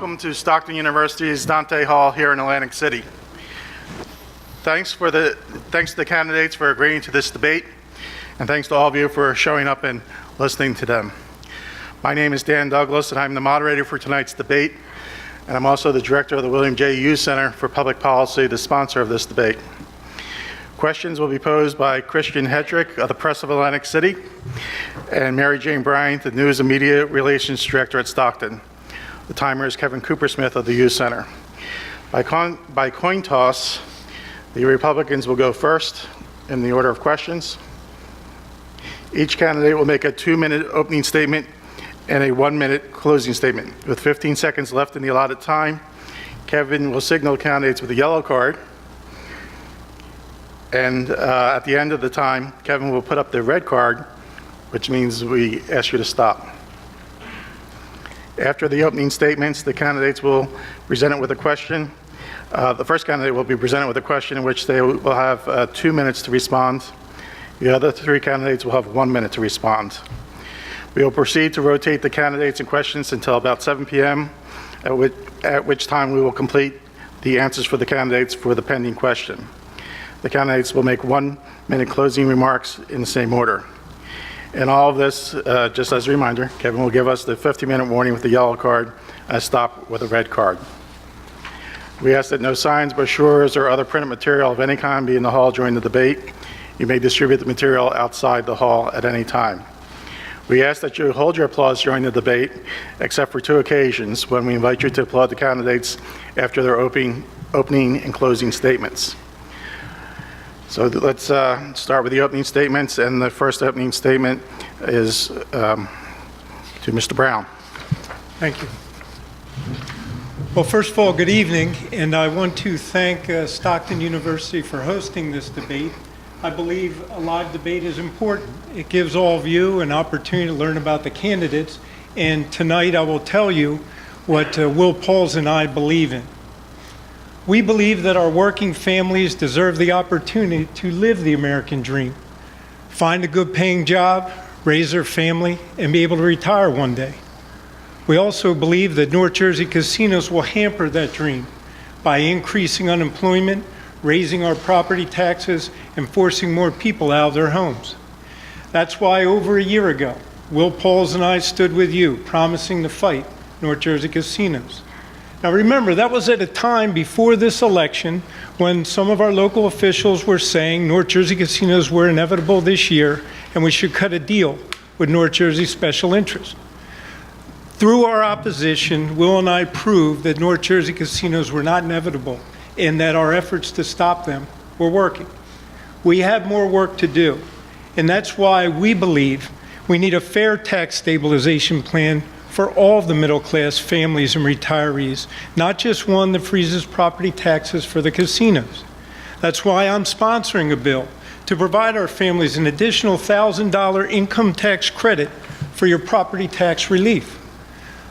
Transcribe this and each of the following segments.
welcome to Stockton University's Dante Hall here in Atlantic City. Thanks to the candidates for agreeing to this debate, and thanks to all of you for showing up and listening to them. My name is Dan Douglas, and I'm the moderator for tonight's debate, and I'm also the director of the William J. Hughes Center for Public Policy, the sponsor of this debate. Questions will be posed by Christian Hedrick of the Press of Atlantic City and Mary Jane Bryant, the News and Media Relations Director at Stockton. The timer is Kevin Coopersmith of the Hughes Center. By coin toss, the Republicans will go first in the order of questions. Each candidate will make a 2-minute opening statement and a 1-minute closing statement. With 15 seconds left in the allotted time, Kevin will signal candidates with a yellow card. And at the end of the time, Kevin will put up the red card, which means we ask you to stop. After the opening statements, the candidates will present it with a question. The first candidate will be presented with a question in which they will have 2 minutes to respond. The other 3 candidates will have 1 minute to respond. We will proceed to rotate the candidates and questions until about 7 p.m., at which time we will complete the answers for the candidates for the pending question. The candidates will make 1-minute closing remarks in the same order. In all of this, just as a reminder, Kevin will give us the 50-minute warning with the yellow card and a stop with a red card. We ask that no signs, brochures, or other printed material of any kind be in the hall during the debate. You may distribute the material outside the hall at any time. We ask that you hold your applause during the debate, except for 2 occasions when we invite you to applaud the candidates after their opening and closing statements. So let's start with the opening statements, and the first opening statement is to Mr. Brown. Thank you. Well, first of all, good evening, and I want to thank Stockton University for hosting this debate. I believe a live debate is important. It gives all of you an opportunity to learn about the candidates, and tonight I will tell you what Will Pauls and I believe in. We believe that our working families deserve the opportunity to live the American dream, find a good paying job, raise their family, and be able to retire one day. We also believe that North Jersey casinos will hamper that dream by increasing unemployment, raising our property taxes, and forcing more people out of their homes. That's why over a year ago, Will Pauls and I stood with you, promising to fight North Jersey casinos. Now remember, that was at a time before this election when some of our local officials were saying North Jersey casinos were inevitable this year and we should cut a deal with North Jersey special interest. Through our opposition, Will and I proved that North Jersey casinos were not inevitable and that our efforts to stop them were working. We have more work to do, and that's why we believe we need a fair tax stabilization plan for all of the middle-class families and retirees, not just one that freezes property taxes for the casinos. That's why I'm sponsoring a bill to provide our families an additional $1,000 income tax credit for your property tax relief.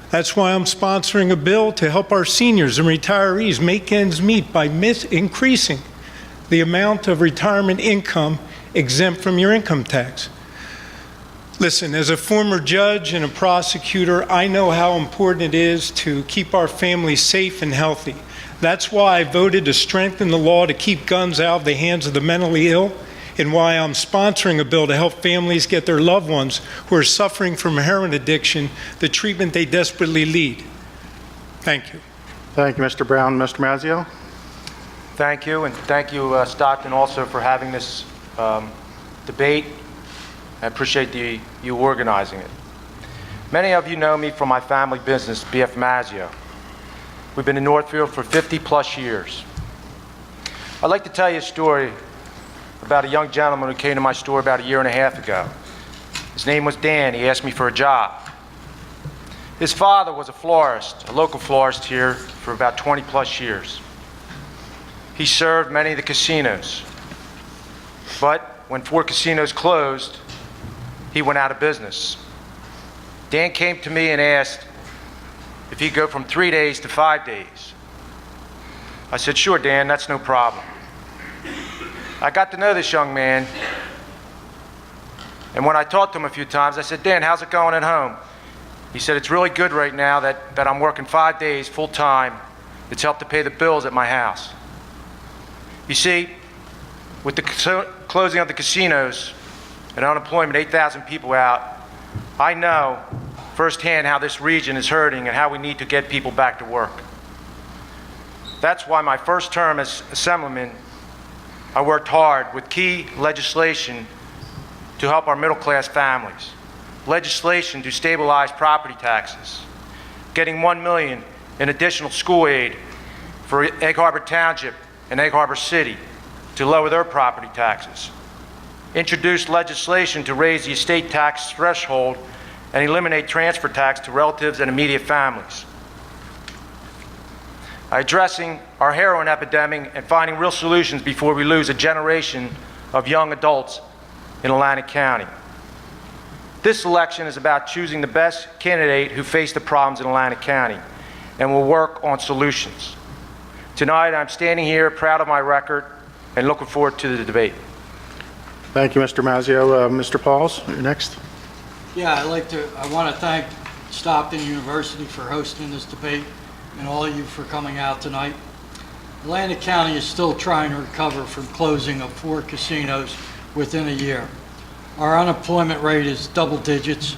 That's why I'm sponsoring a bill to help our seniors and retirees make ends meet by increasing the amount of retirement income exempt from your income tax. Listen, as a former judge and a prosecutor, I know how important it is to keep our families safe and healthy. That's why I voted to strengthen the law to keep guns out of the hands of the mentally ill, and why I'm sponsoring a bill to help families get their loved ones who are suffering from heroin addiction the treatment they desperately need. Thank you. Thank you, Mr. Brown. Mr. Mazzio? Thank you, and thank you, Stockton, also for having this debate. I appreciate you organizing it. Many of you know me from my family business, BF Mazzio. We've been in Northfield for 50+ years. I'd like to tell you a story about a young gentleman who came to my store about 1.5 years ago. His name was Dan. He asked me for a job. His father was a florist, a local florist here for about 20+ years. He served many of the casinos, but when 4 casinos closed, he went out of business. Dan came to me and asked if he'd go from 3 days to 5 days. I said, sure, Dan, that's no problem. I got to know this young man, and when I talked to him a few times, I said, Dan, how's it going at home? He said, it's really good right now that I'm working 5 days full-time. It's helped to pay the bills at my house. You see, with the closing of the casinos and unemployment, 8,000 people out, I know firsthand how this region is hurting and how we need to get people back to work. That's why my first term as Assemblyman, I worked hard with key legislation to help our middle-class families. Legislation to stabilize property taxes, getting $1 million in additional school aid for Egg Harbor Township and Egg Harbor City to lower their property taxes. Introduced legislation to raise the estate tax threshold and eliminate transfer tax to relatives and immediate families. Addressing our heroin epidemic and finding real solutions before we lose a generation of young adults in Atlantic County. This election is about choosing the best candidate who faced the problems in Atlantic County and will work on solutions. Tonight, I'm standing here proud of my record and looking forward to the debate. Thank you, Mr. Mazzio. Mr. Pauls, you're next. Yeah, I want to thank Stockton University for hosting this debate and all of you for coming out tonight. Atlantic County is still trying to recover from closing of 4 casinos within a year. Our unemployment rate is double digits.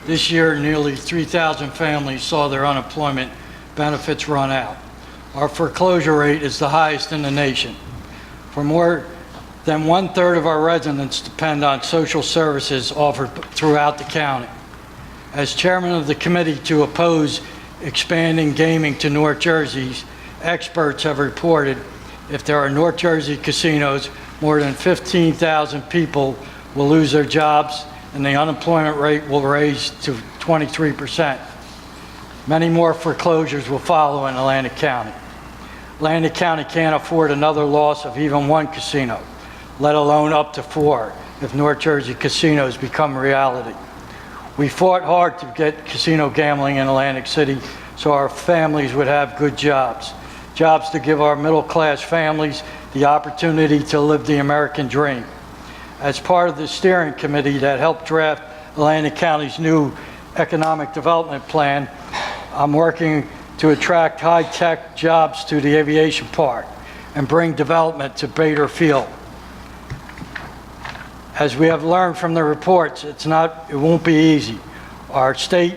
This year, nearly 3,000 families saw their unemployment benefits run out. Our foreclosure rate is the highest in the nation. For more than 1/3 of our residents depend on social services offered throughout the county. As chairman of the committee to oppose expanding gaming to North Jersey, experts have reported if there are North Jersey casinos, more than 15,000 people will lose their jobs and the unemployment rate will raise to 23%. Many more foreclosures will follow in Atlantic County. Atlantic County can't afford another loss of even 1 casino, let alone up to 4 if North Jersey casinos become reality. We fought hard to get casino gambling in Atlantic City so our families would have good jobs. Jobs to give our middle-class families the opportunity to live the American dream. As part of the steering committee that helped draft Atlantic County's new economic development plan, I'm working to attract high-tech jobs to the aviation park and bring development to Bader Field. As we have learned from the reports, it won't be easy. Our state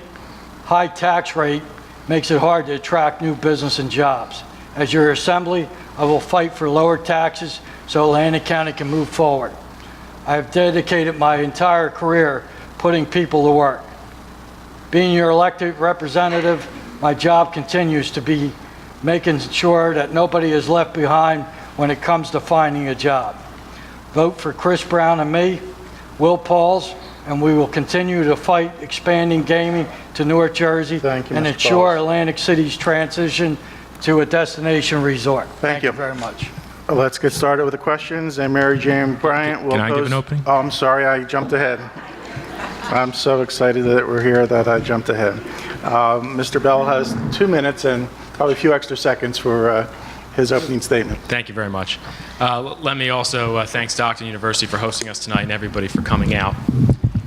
high tax rate makes it hard to attract new business and jobs. As your assembly, I will fight for lower taxes so Atlantic County can move forward. I have dedicated my entire career putting people to work. Being your elected representative, my job continues to be making sure that nobody is left behind when it comes to finding a job. Vote for Chris Brown and me, Will Pauls, and we will continue to fight expanding gaming to North Jersey Thank you, and Mr. ensure Pauls. Atlantic City's transition to a destination resort. Thank you Very much. Let's get started with the questions, and Mary Jane Bryant will Can I give pose- an opening? Oh, I'm sorry, I jumped ahead. I'm so excited that we're here that I jumped ahead. Mr. Bell has 2 minutes and probably a few extra seconds for his opening statement. Thank you very much. Let me also thank Stockton University for hosting us tonight and everybody for coming out.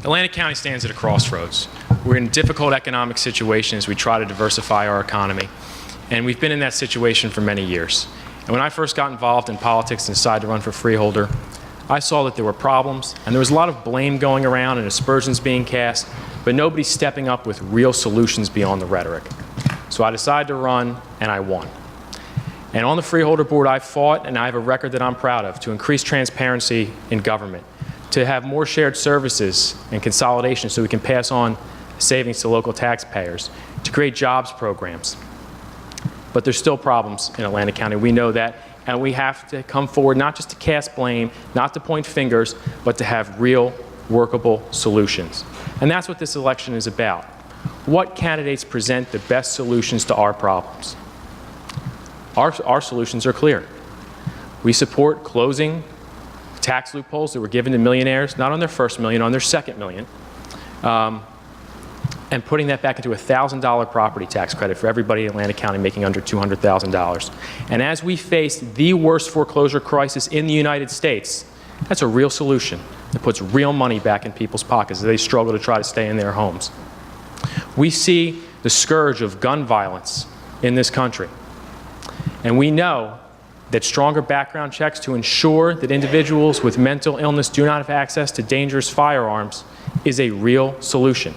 Atlantic County stands at a crossroads. We're in a difficult economic situation as we try to diversify our economy, and we've been in that situation for many years. And when I first got involved in politics and decided to run for freeholder, I saw that there were problems, and there was a lot of blame going around and aspersions being cast, but nobody stepping up with real solutions beyond the rhetoric. So I decided to run, and I won. And on the freeholder board, I fought, and I have a record that I'm proud of, to increase transparency in government, to have more shared services and consolidation so we can pass on savings to local taxpayers, to create jobs programs. But there's still problems in Atlantic County. We know that, and we have to come forward not just to cast blame, not to point fingers, but to have real, workable solutions. And that's what this election is about. What candidates present the best solutions to our problems? Our solutions are clear. We support closing tax loopholes that were given to millionaires, not on their first million, on their second million, and putting that back into a $1,000 property tax credit for everybody in Atlantic County making under $200,000. And as we face the worst foreclosure crisis in the United States, that's a real solution that puts real money back in people's pockets as they struggle to try to stay in their homes. We see the scourge of gun violence in this country. And we know that stronger background checks to ensure that individuals with mental illness do not have access to dangerous firearms is a real solution.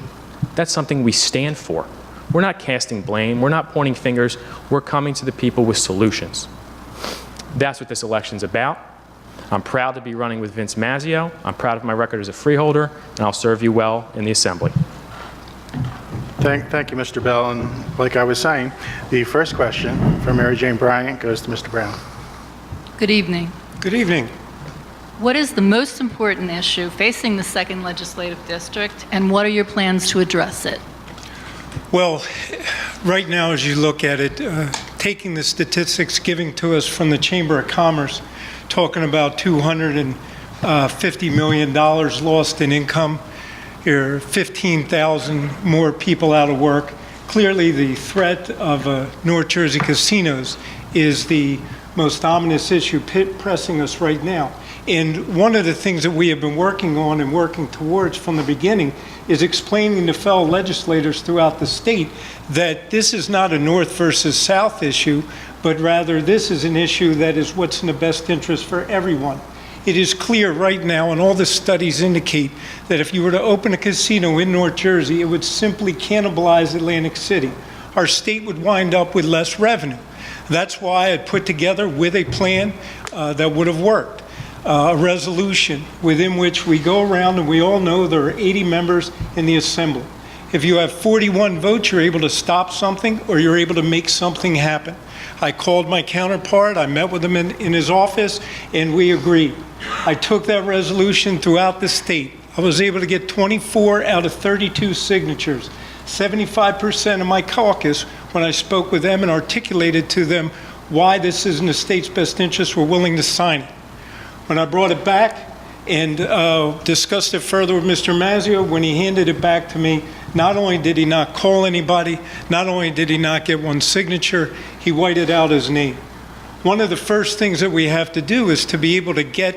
That's something we stand for. We're not casting blame. We're not pointing fingers. We're coming to the people with solutions. That's what this election's about. I'm proud to be running with Vince Mazzeo. I'm proud of my record as a freeholder, and I'll serve you well in the Assembly. Thank you, Mr. Bell. And like I was saying, the first question from Mary Jane Bryant goes to Mr. Brown. Good evening. Good evening. What is the most important issue facing the 2nd Legislative District, and what are your plans to address it? Well, right now, as you look at it, taking the statistics given to us from the Chamber of Commerce, talking about $250 million lost in income, here are 15,000 more people out of work. Clearly, the threat of North Jersey casinos is the most ominous issue pressing us right now. And one of the things that we have been working on and working towards from the beginning is explaining to fellow legislators throughout the state that this is not a North versus South issue, but rather this is an issue that is what's in the best interest for everyone. It is clear right now, and all the studies indicate, that if you were to open a casino in North Jersey, it would simply cannibalize Atlantic City. Our state would wind up with less revenue. That's why I put together with a plan that would have worked. A resolution within which we go around, and we all know there are 80 members in the Assembly. If you have 41 votes, you're able to stop something or you're able to make something happen. I called my counterpart, I met with him in his office, and we agreed. I took that resolution throughout the state. I was able to get 24 out of 32 signatures. 75% of my caucus, when I spoke with them and articulated to them why this is in the state's best interest, were willing to sign it. When I brought it back and discussed it further with Mr. Mazzeo, when he handed it back to me, not only did he not call anybody, not only did he not get one signature, he whited out his name. One of the first things that we have to do is to be able to get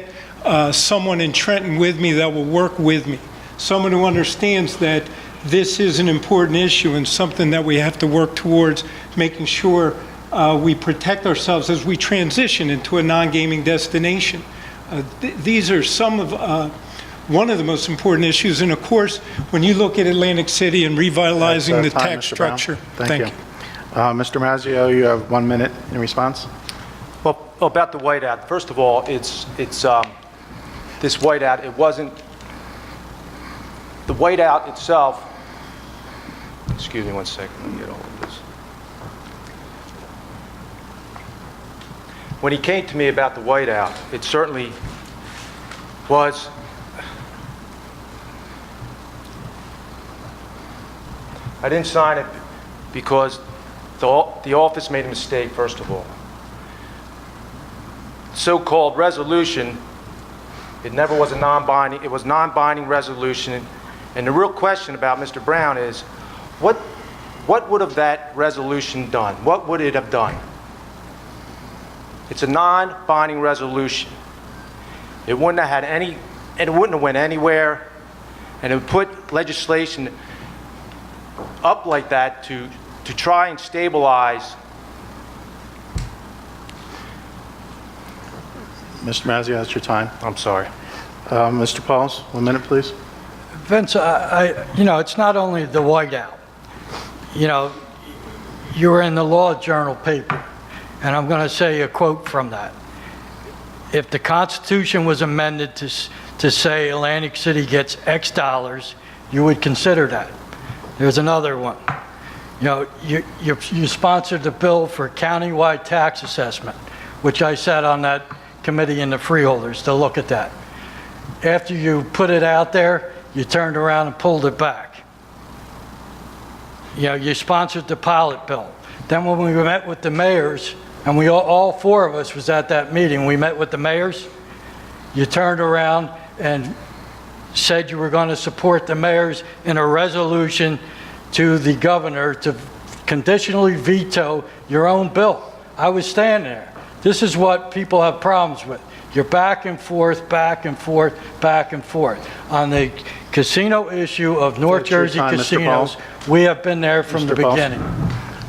someone in Trenton with me that will work with me, someone who understands that this is an important issue and something that we have to work towards making sure we protect ourselves as we transition into a non-gaming destination. These are some of one of the most important issues, and of course, when you look at Atlantic City and revitalizing the Time, tax Mr. Brown. structure. Thank you. Mr. Mazzeo, you have 1 minute in response. Well, about the whiteout, first of all, it's this whiteout, it wasn't, the whiteout itself, excuse me 1 second, let me get all of this. When he came to me about the whiteout, it certainly was, I didn't sign it because the office made a mistake, first of all. So-called resolution, it never was a non-binding, it was non-binding resolution. And the real question about Mr. Brown is, what would have that resolution done? What would it have done? It's a non-binding resolution. It wouldn't have had any, and it wouldn't have went anywhere, and it would put legislation up like that to try and stabilize. Mr. Mazzeo, that's your time. I'm sorry. Mr. Pauls, 1 minute, please. Vince, you know, it's not only the whiteout. You know, you were in the Law Journal paper, and I'm going to say a quote from that. If the Constitution was amended to say Atlantic City gets X dollars, you would consider that. There's another one. You know, you sponsored the bill for countywide tax assessment, which I sat on that committee in the freeholders to look at that. After you put it out there, you turned around and pulled it back. You know, you sponsored the pilot bill. Then when we met with the mayors, and we all four of us was at that meeting, we met with the mayors, you turned around and said you were going to support the mayors in a resolution to the governor to conditionally veto your own bill. I was standing there. This is what people have problems with. You're back and forth, back and forth, back and forth. On the casino issue of North Jersey casinos, We have been there from the Mr. Paul. beginning.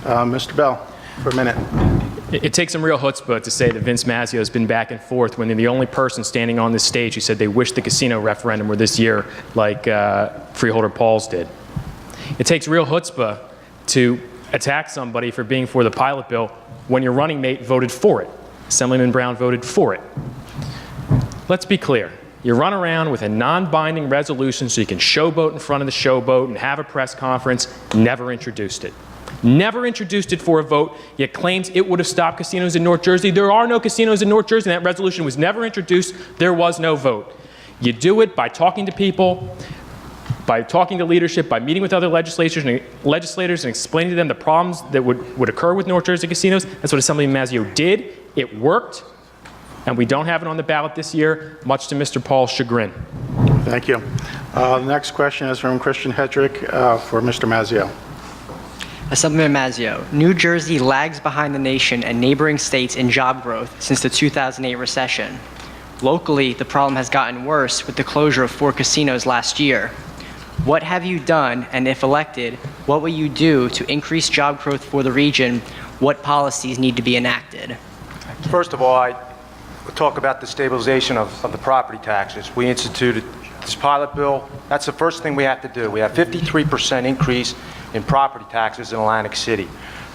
Mr. Bell, for a minute. It takes some real chutzpah to say that Vince Mazzio has been back and forth when they're the only person standing on this stage who said they wish the casino referendum were this year like Freeholder Pauls did. It takes real chutzpah to attack somebody for being for the pilot bill when your running mate voted for it. Assemblyman Brown voted for it. Let's be clear. You run around with a non-binding resolution so you can showboat in front of the showboat and have a press conference, never introduced it. Never introduced it for a vote, yet claims it would have stopped casinos in North Jersey. There are no casinos in North Jersey, and that resolution was never introduced. There was no vote. You do it by talking to people, by talking to leadership, by meeting with other legislators and explaining to them the problems that would occur with North Jersey casinos. That's what Assemblyman Mazzio did. It worked, and we don't have it on the ballot this year, much to Mr. Paul's chagrin. Thank you. The next question is from Christian Hedrick for Mr. Mazzio. Assemblyman Mazzio, New Jersey lags behind the nation and neighboring states in job growth since the 2008 recession. Locally, the problem has gotten worse with the closure of 4 casinos last year. What have you done, and if elected, what will you do to increase job growth for the region? What policies need to be enacted? First of all, I will talk about the stabilization of the property taxes. We instituted this pilot bill. That's the first thing we have to do. We have 53% increase in property taxes in Atlantic City.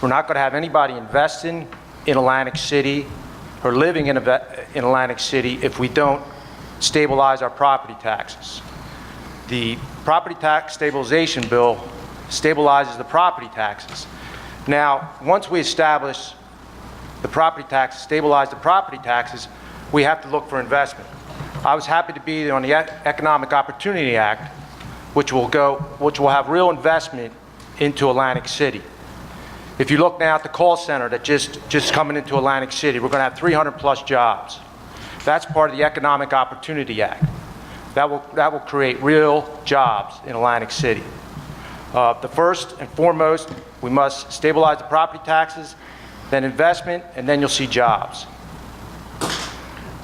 We're not going to have anybody investing in Atlantic City or living in Atlantic City if we don't stabilize our property taxes. The property tax stabilization bill stabilizes the property taxes. Now, once we establish the property tax, stabilize the property taxes, we have to look for investment. I was happy to be on the Economic Opportunity Act, which will have real investment into Atlantic City. If you look now at the call center that just coming into Atlantic City, we're going to have 300 plus jobs. That's part of the Economic Opportunity Act. That will create real jobs in Atlantic City. The first and foremost, we must stabilize the property taxes, then investment, and then you'll see jobs.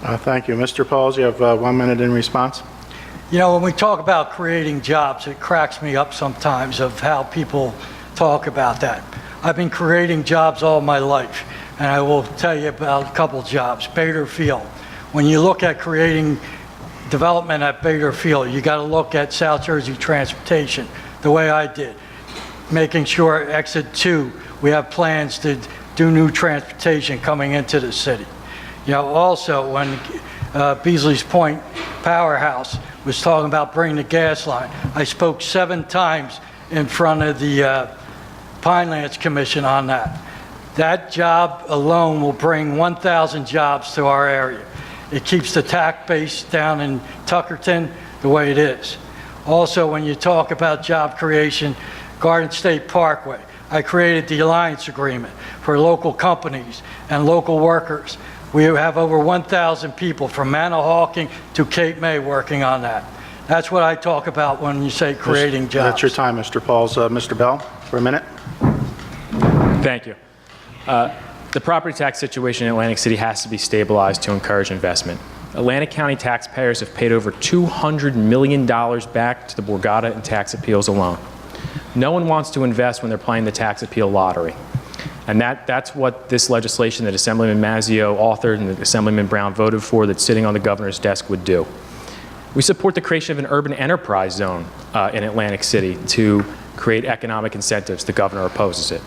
Thank you. Mr. Pauls, you have 1 minute in response. You know, when we talk about creating jobs, it cracks me up sometimes of how people talk about that. I've been creating jobs all my life, and I will tell you about a couple jobs. Bader Field. When you look at creating development at Bader Field, you got to look at South Jersey transportation, the way I did. Making sure exit 2, we have plans to do new transportation coming into the city. You know, also when Beasley's Point Powerhouse was talking about bringing the gas line, I spoke 7 times in front of the Pinelands Commission on that. That job alone will bring 1,000 jobs to our area. It keeps the tax base down in Tuckerton the way it is. Also, when you talk about job creation, Garden State Parkway, I created the alliance agreement for local companies and local workers. We have over 1,000 people from Manahawkin to Cape May working on that. That's what I talk about when you say creating jobs. That's your time, Mr. Pauls. Mr. Bell, for a minute. Thank you. The property tax situation in Atlantic City has to be stabilized to encourage investment. Atlantic County taxpayers have paid over $200 million back to the Borgata and tax appeals alone. No one wants to invest when they're playing the tax appeal lottery. And that's what this legislation that Assemblyman Mazzio authored and that Assemblyman Brown voted for that's sitting on the governor's desk would do. We support the creation of an urban enterprise zone in Atlantic City to create economic incentives. The governor opposes it.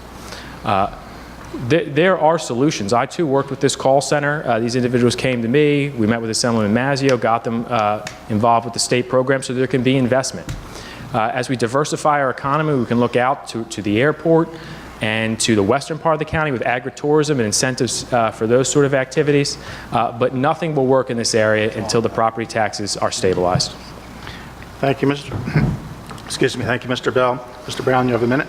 There are solutions. I too worked with this call center. These individuals came to me. We met with Assemblyman Mazzio, got them involved with the state program so there can be investment. As we diversify our economy, we can look out to the airport and to the western part of the county with agritourism and incentives for those sort of activities. But nothing will work in this area until the property taxes are stabilized. Thank you, Mr. Thank you, Mr. Bell. Mr. Brown, you have a minute.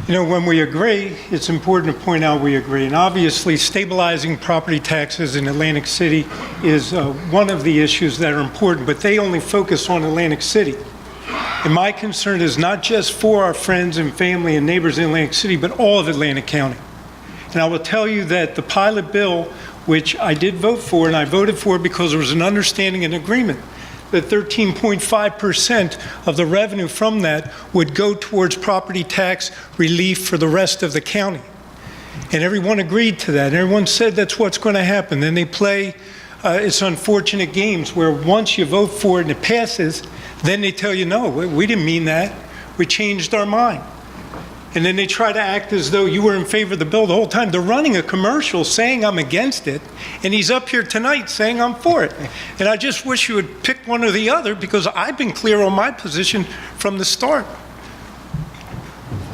You know, when we agree, it's important to point out we agree. And obviously, stabilizing property taxes in Atlantic City is one of the issues that are important, but they only focus on Atlantic City. And my concern is not just for our friends and family and neighbors in Atlantic City, but all of Atlantic County. And I will tell you that the pilot bill, which I did vote for, and I voted for because there was an understanding and agreement that 13.5% of the revenue from that would go towards property tax relief for the rest of the county. And everyone agreed to that. And everyone said that's what's going to happen. Then they play it's unfortunate games where once you vote for it and it passes, then they tell you, no, we didn't mean that. We changed our mind. And then they try to act as though you were in favor of the bill the whole time. They're running a commercial saying I'm against it, and he's up here tonight saying I'm for it. And I just wish you would pick one or the other, because I've been clear on my position from the start.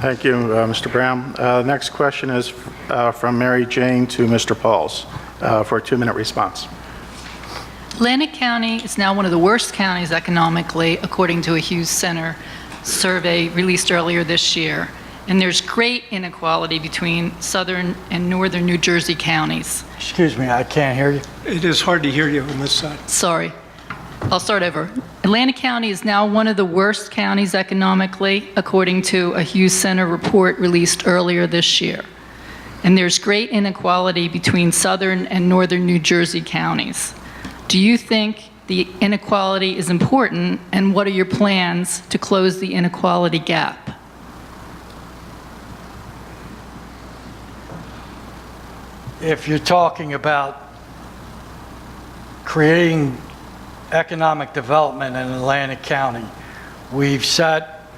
Thank you, Mr. Brown. Next question is from Mary Jane to Mr. Pauls for a 2-minute response. Atlantic County is now one of the worst counties economically, according to a Hughes Center survey released earlier this year. And there's great inequality between southern and northern New Jersey counties. Excuse me, I can't hear you. It is hard to hear you on this side. Sorry. I'll start over. Atlantic County is now one of the worst counties economically, according to a Hughes Center report released earlier this year. And there's great inequality between southern and northern New Jersey counties. Do you think the inequality is important, and what are your plans to close the inequality gap? If you're talking about creating economic development in Atlantic County, we've sat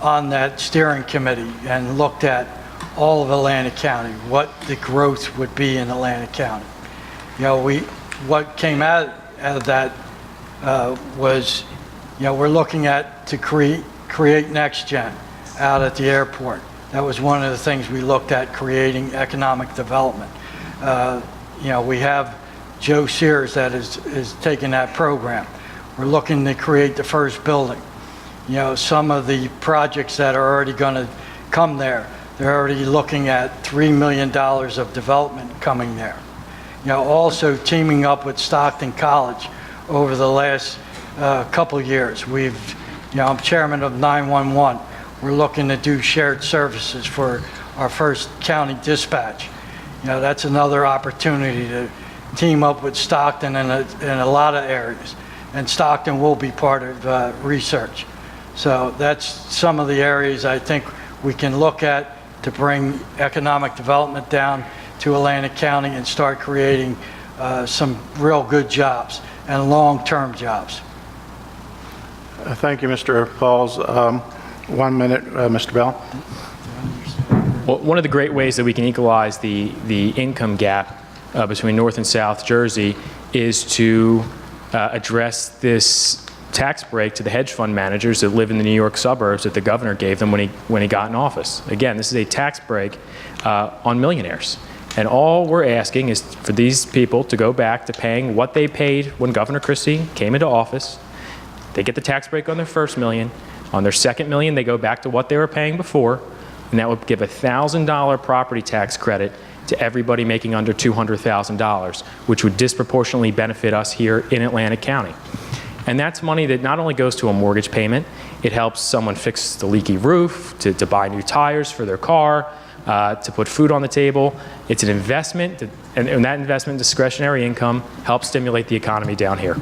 on that steering committee and looked at all of Atlantic County, what the growth would be in Atlantic County. You know, what came out of that was, you know, we're looking at to create NextGen out at the airport. That was one of the things we looked at, creating economic development. You know, we have Joe Sears that is taking that program. We're looking to create the first building. You know, some of the projects that are already going to come there, they're already looking at $3 million of development coming there. You know, also teaming up with Stockton College over the last couple of years. You know, I'm chairman of 911. We're looking to do shared services for our first county dispatch. You know, that's another opportunity to team up with Stockton in a lot of areas. And Stockton will be part of research. So that's some of the areas I think we can look at to bring economic development down to Atlantic County and start creating some real good jobs and long-term jobs. Thank you, Mr. Pauls. 1 minute, Mr. Bell. Well, one of the great ways that we can equalize the income gap between North and South Jersey is to address this tax break to the hedge fund managers that live in the New York suburbs that the governor gave them when he got in office. Again, this is a tax break on millionaires. And all we're asking is for these people to go back to paying what they paid when Governor Christie came into office. They get the tax break on their first million. On their second million, they go back to what they were paying before, and that would give a $1,000 property tax credit to everybody making under $200,000, which would disproportionately benefit us here in Atlantic County. And that's money that not only goes to a mortgage payment, it helps someone fix the leaky roof, to buy new tires for their car, to put food on the table. It's an investment, and that investment, discretionary income, helps stimulate the economy down here.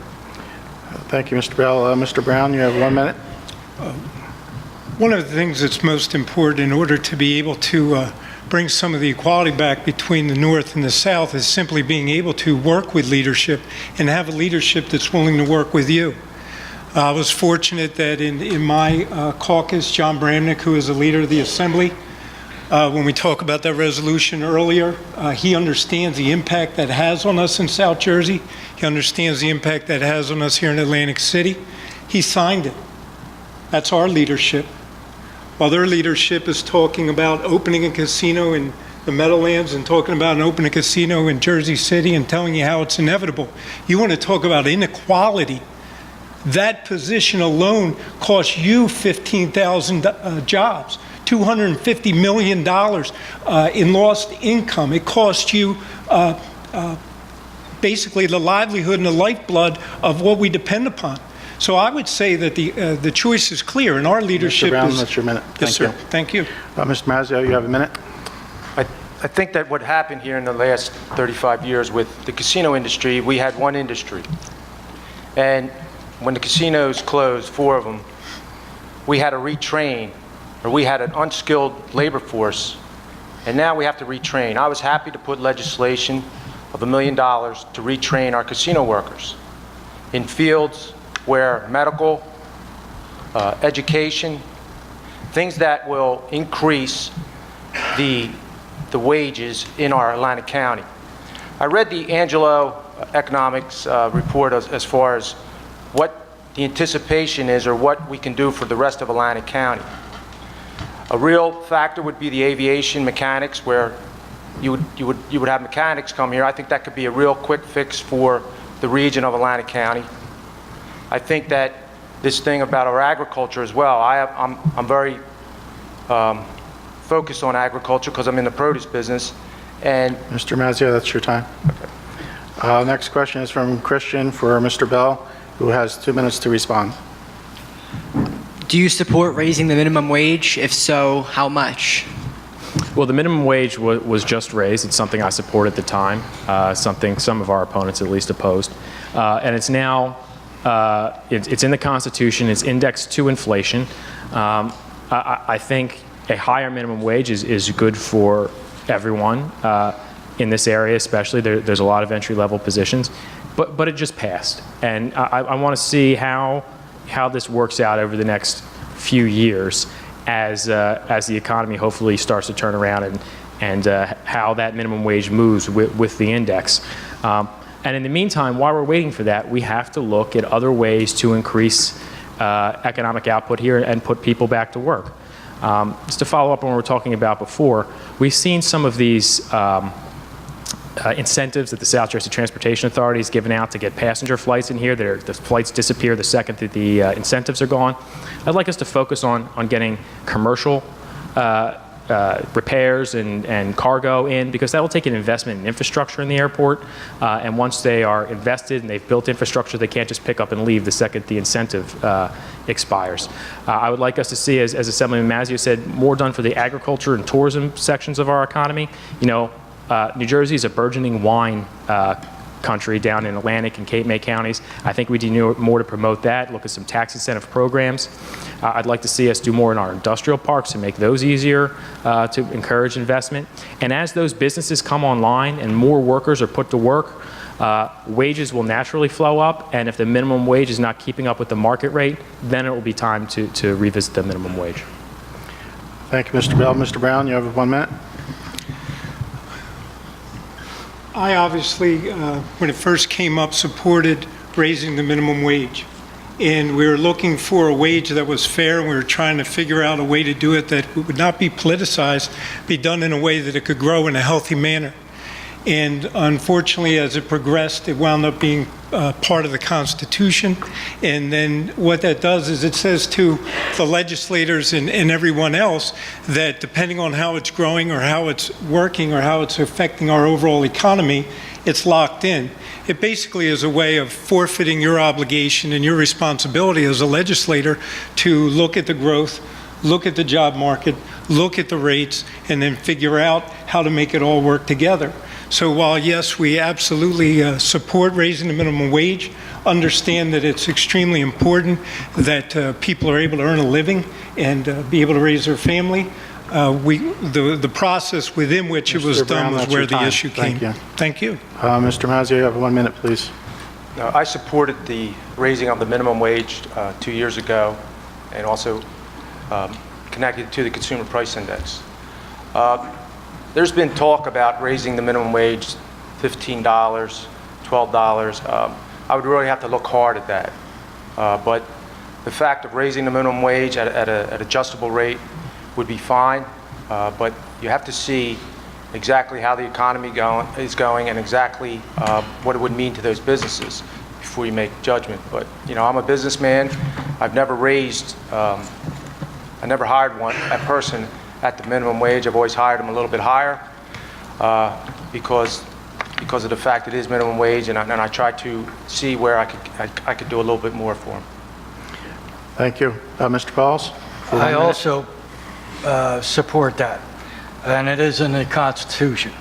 Thank you, Mr. Bell. Mr. Brown, you have 1 minute. One of the things that's most important in order to be able to bring some of the equality back between the North and the South is simply being able to work with leadership and have a leadership that's willing to work with you. I was fortunate that in my caucus, John Bramnick, who is a leader of the Assembly, when we talk about that resolution earlier, he understands the impact that has on us in South Jersey. He understands the impact that has on us here in Atlantic City. He signed it. That's our leadership. While their leadership is talking about opening a casino in the Meadowlands and talking about opening a casino in Jersey City and telling you how it's inevitable, you want to talk about inequality. That position alone costs you 15,000 jobs, $250 million in lost income. It costs you basically the livelihood and the lifeblood of what we depend upon. So I would say that the choice is clear, and our leadership Mr. Brown, is... that's your minute. Yes, sir. Thank you. Mr. Mazzeo, you have a minute. I think that what happened here in the last 35 years with the casino industry, we had one industry. And when the casinos closed, 4 of them, we had to retrain, or we had an unskilled labor force, and now we have to retrain. I was happy to put legislation of $1 million to retrain our casino workers in fields where medical, education, things that will increase the wages in our Atlantic County. I read the Angelo economics report as far as what the anticipation is or what we can do for the rest of Atlantic County. A real factor would be the aviation mechanics, where you would have mechanics come here. I think that could be a real quick fix for the region of Atlantic County. I think that this thing about our agriculture as well, I'm very focused on agriculture because I'm in the produce business. And Mr. Mazzio, that's your time. okay. Next question is from Christian for Mr. Bell, who has 2 minutes to respond. Do you support raising the minimum wage? If so, how much? Well, the minimum wage was just raised. It's something I supported at the time, something some of our opponents at least opposed. And it's now, it's in the Constitution, it's indexed to inflation. I think a higher minimum wage is good for everyone in this area, especially. There's a lot of entry-level positions, but it just passed. And I want to see how this works out over the next few years as the economy hopefully starts to turn around and how that minimum wage moves with the index. And in the meantime, while we're waiting for that, we have to look at other ways to increase economic output here and put people back to work. Just to follow up on what we were talking about before, we've seen some of these incentives that the South Jersey Transportation Authority has given out to get passenger flights in here. The flights disappear the second that the incentives are gone. I'd like us to focus on getting commercial repairs and cargo in, because that will take an investment in infrastructure in the airport. And once they are invested and they've built infrastructure, they can't just pick up and leave the second the incentive expires. I would like us to see, as Assemblyman Mazzio said, more done for the agriculture and tourism sections of our economy. You know, New Jersey is a burgeoning wine country down in Atlantic and Cape May counties. I think we do more to promote that, look at some tax incentive programs. I'd like to see us do more in our industrial parks to make those easier to encourage investment. And as those businesses come online and more workers are put to work, wages will naturally flow up, and if the minimum wage is not keeping up with the market rate, then it will be time to revisit the minimum wage. Thank you, Mr. Bell. Mr. Brown, you have 1 minute. I obviously, when it first came up, supported raising the minimum wage. And we were looking for a wage that was fair, and we were trying to figure out a way to do it that would not be politicized, be done in a way that it could grow in a healthy manner. And unfortunately, as it progressed, it wound up being part of the Constitution. And then what that does is it says to the legislators and everyone else that depending on how it's growing or how it's working or how it's affecting our overall economy, it's locked in. It basically is a way of forfeiting your obligation and your responsibility as a legislator to look at the growth, look at the job market, look at the rates, and then figure out how to make it all work together. So while, yes, we absolutely support raising the minimum wage, understand that it's extremely important that people are able to earn a living and be able to raise their family, the process within which it was Mr. Brown, done was that's where your the time. issue came. Thank you. Thank you. Mr. Mazzio, you have 1 minute, please. No, I supported the raising of the minimum wage 2 years ago, and also connected to the Consumer Price Index. There's been talk about raising the minimum wage $15, $12. I would really have to look hard at that. But the fact of raising the minimum wage at an adjustable rate would be fine. But you have to see exactly how the economy is going and exactly what it would mean to those businesses before you make judgment. But you know, I'm a businessman. I've never I never hired a person at the minimum wage. I've always hired them a little bit higher because of the fact it is minimum wage, and I try to see where I could do a little bit more for them. Thank you. Mr. Pauls? for 1 I minute. also support that, and it is in the Constitution.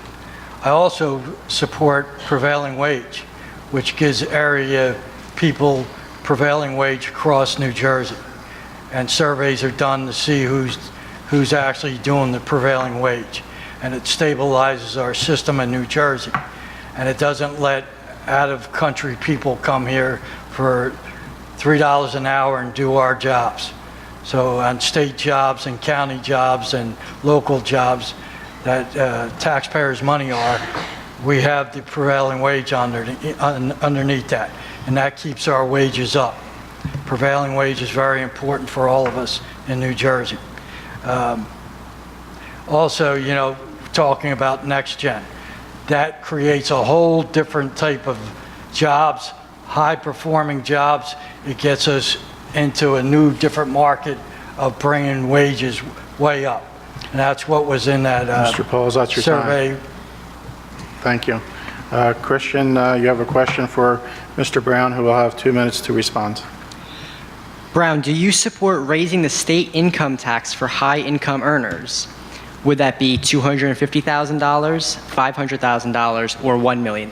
I also support prevailing wage, which gives area people prevailing wage across New Jersey. And surveys are done to see who's actually doing the prevailing wage. And it stabilizes our system in New Jersey. And it doesn't let out-of-country people come here for $3 an hour and do our jobs. So on state jobs and county jobs and local jobs that taxpayers' money are, we have the prevailing wage underneath that. And that keeps our wages up. Prevailing wage is very important for all of us in New Jersey. Also, you know, talking about next gen, that creates a whole different type of jobs, high-performing jobs. It gets us into a new, different market of bringing wages way up. And that's what was in that Mr. Pauls, that's your survey. time. Thank you. Christian, you have a question for Mr. Brown, who will have 2 minutes to respond. Brown, do you support raising the state income tax for high-income earners? Would that be $250,000, $500,000, or $1 million?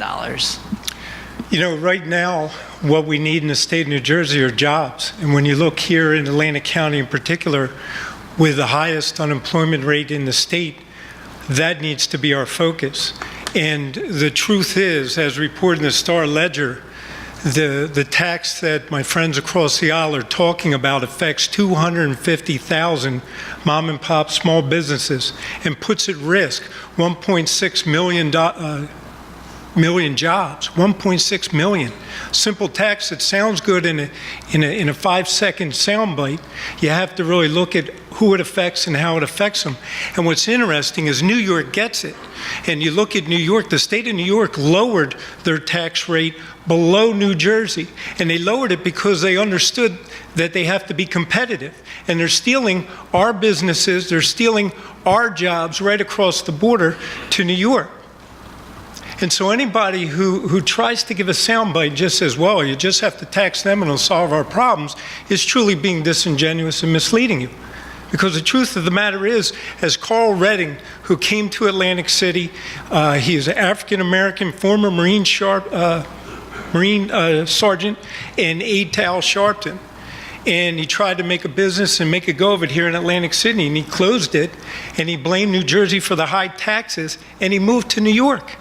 You know, right now, what we need in the state of New Jersey are jobs. And when you look here in Atlantic County in particular, with the highest unemployment rate in the state, that needs to be our focus. And the truth is, as reported in the Star Ledger, the tax that my friends across the aisle are talking about affects 250,000 mom and pop small businesses and puts at risk 1.6 million jobs, 1.6 million. Simple tax that sounds good in a 5-second soundbite. You have to really look at who it affects and how it affects them. And what's interesting is New York gets it. And you look at New York, the state of New York lowered their tax rate below New Jersey. And they lowered it because they understood that they have to be competitive. And they're stealing our businesses, they're stealing our jobs right across the border to New York. And so anybody who tries to give a soundbite just says, well, you just have to tax them and it'll solve our problems, is truly being disingenuous and misleading you. Because the truth of the matter is, as Carl Redding, who came to Atlantic City, he is an African-American, former Marine sergeant and aide to Al Sharpton. And he tried to make a business and make a go of it here in Atlantic City, and he closed it, and he blamed New Jersey for the high taxes, and he moved to New York.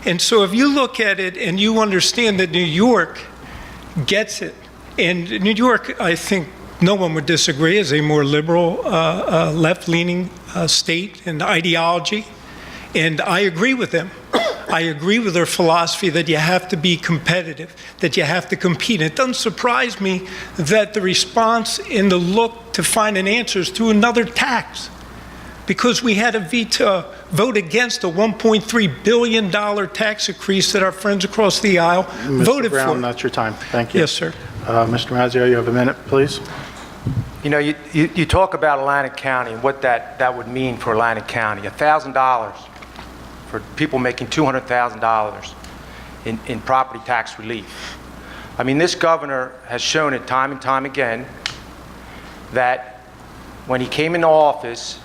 And so if you look at it and you understand that New York gets it, and New York, I think no one would disagree, is a more liberal, left-leaning state and ideology, and I agree with them. I agree with their philosophy that you have to be competitive, that you have to compete. It doesn't surprise me that the response in the look to find an answer is through another tax, because we had a vote against a $1.3 billion tax increase that our friends across the aisle voted for. Mr. Brown, that's your time. Thank you. Yes, sir. Mr. Mazzio, you have a minute, please. You know, you talk about Atlantic County and what that would mean for Atlantic County. $1,000 for people making $200,000 in property tax relief. I mean, this governor has shown it time and time again that when he came into office,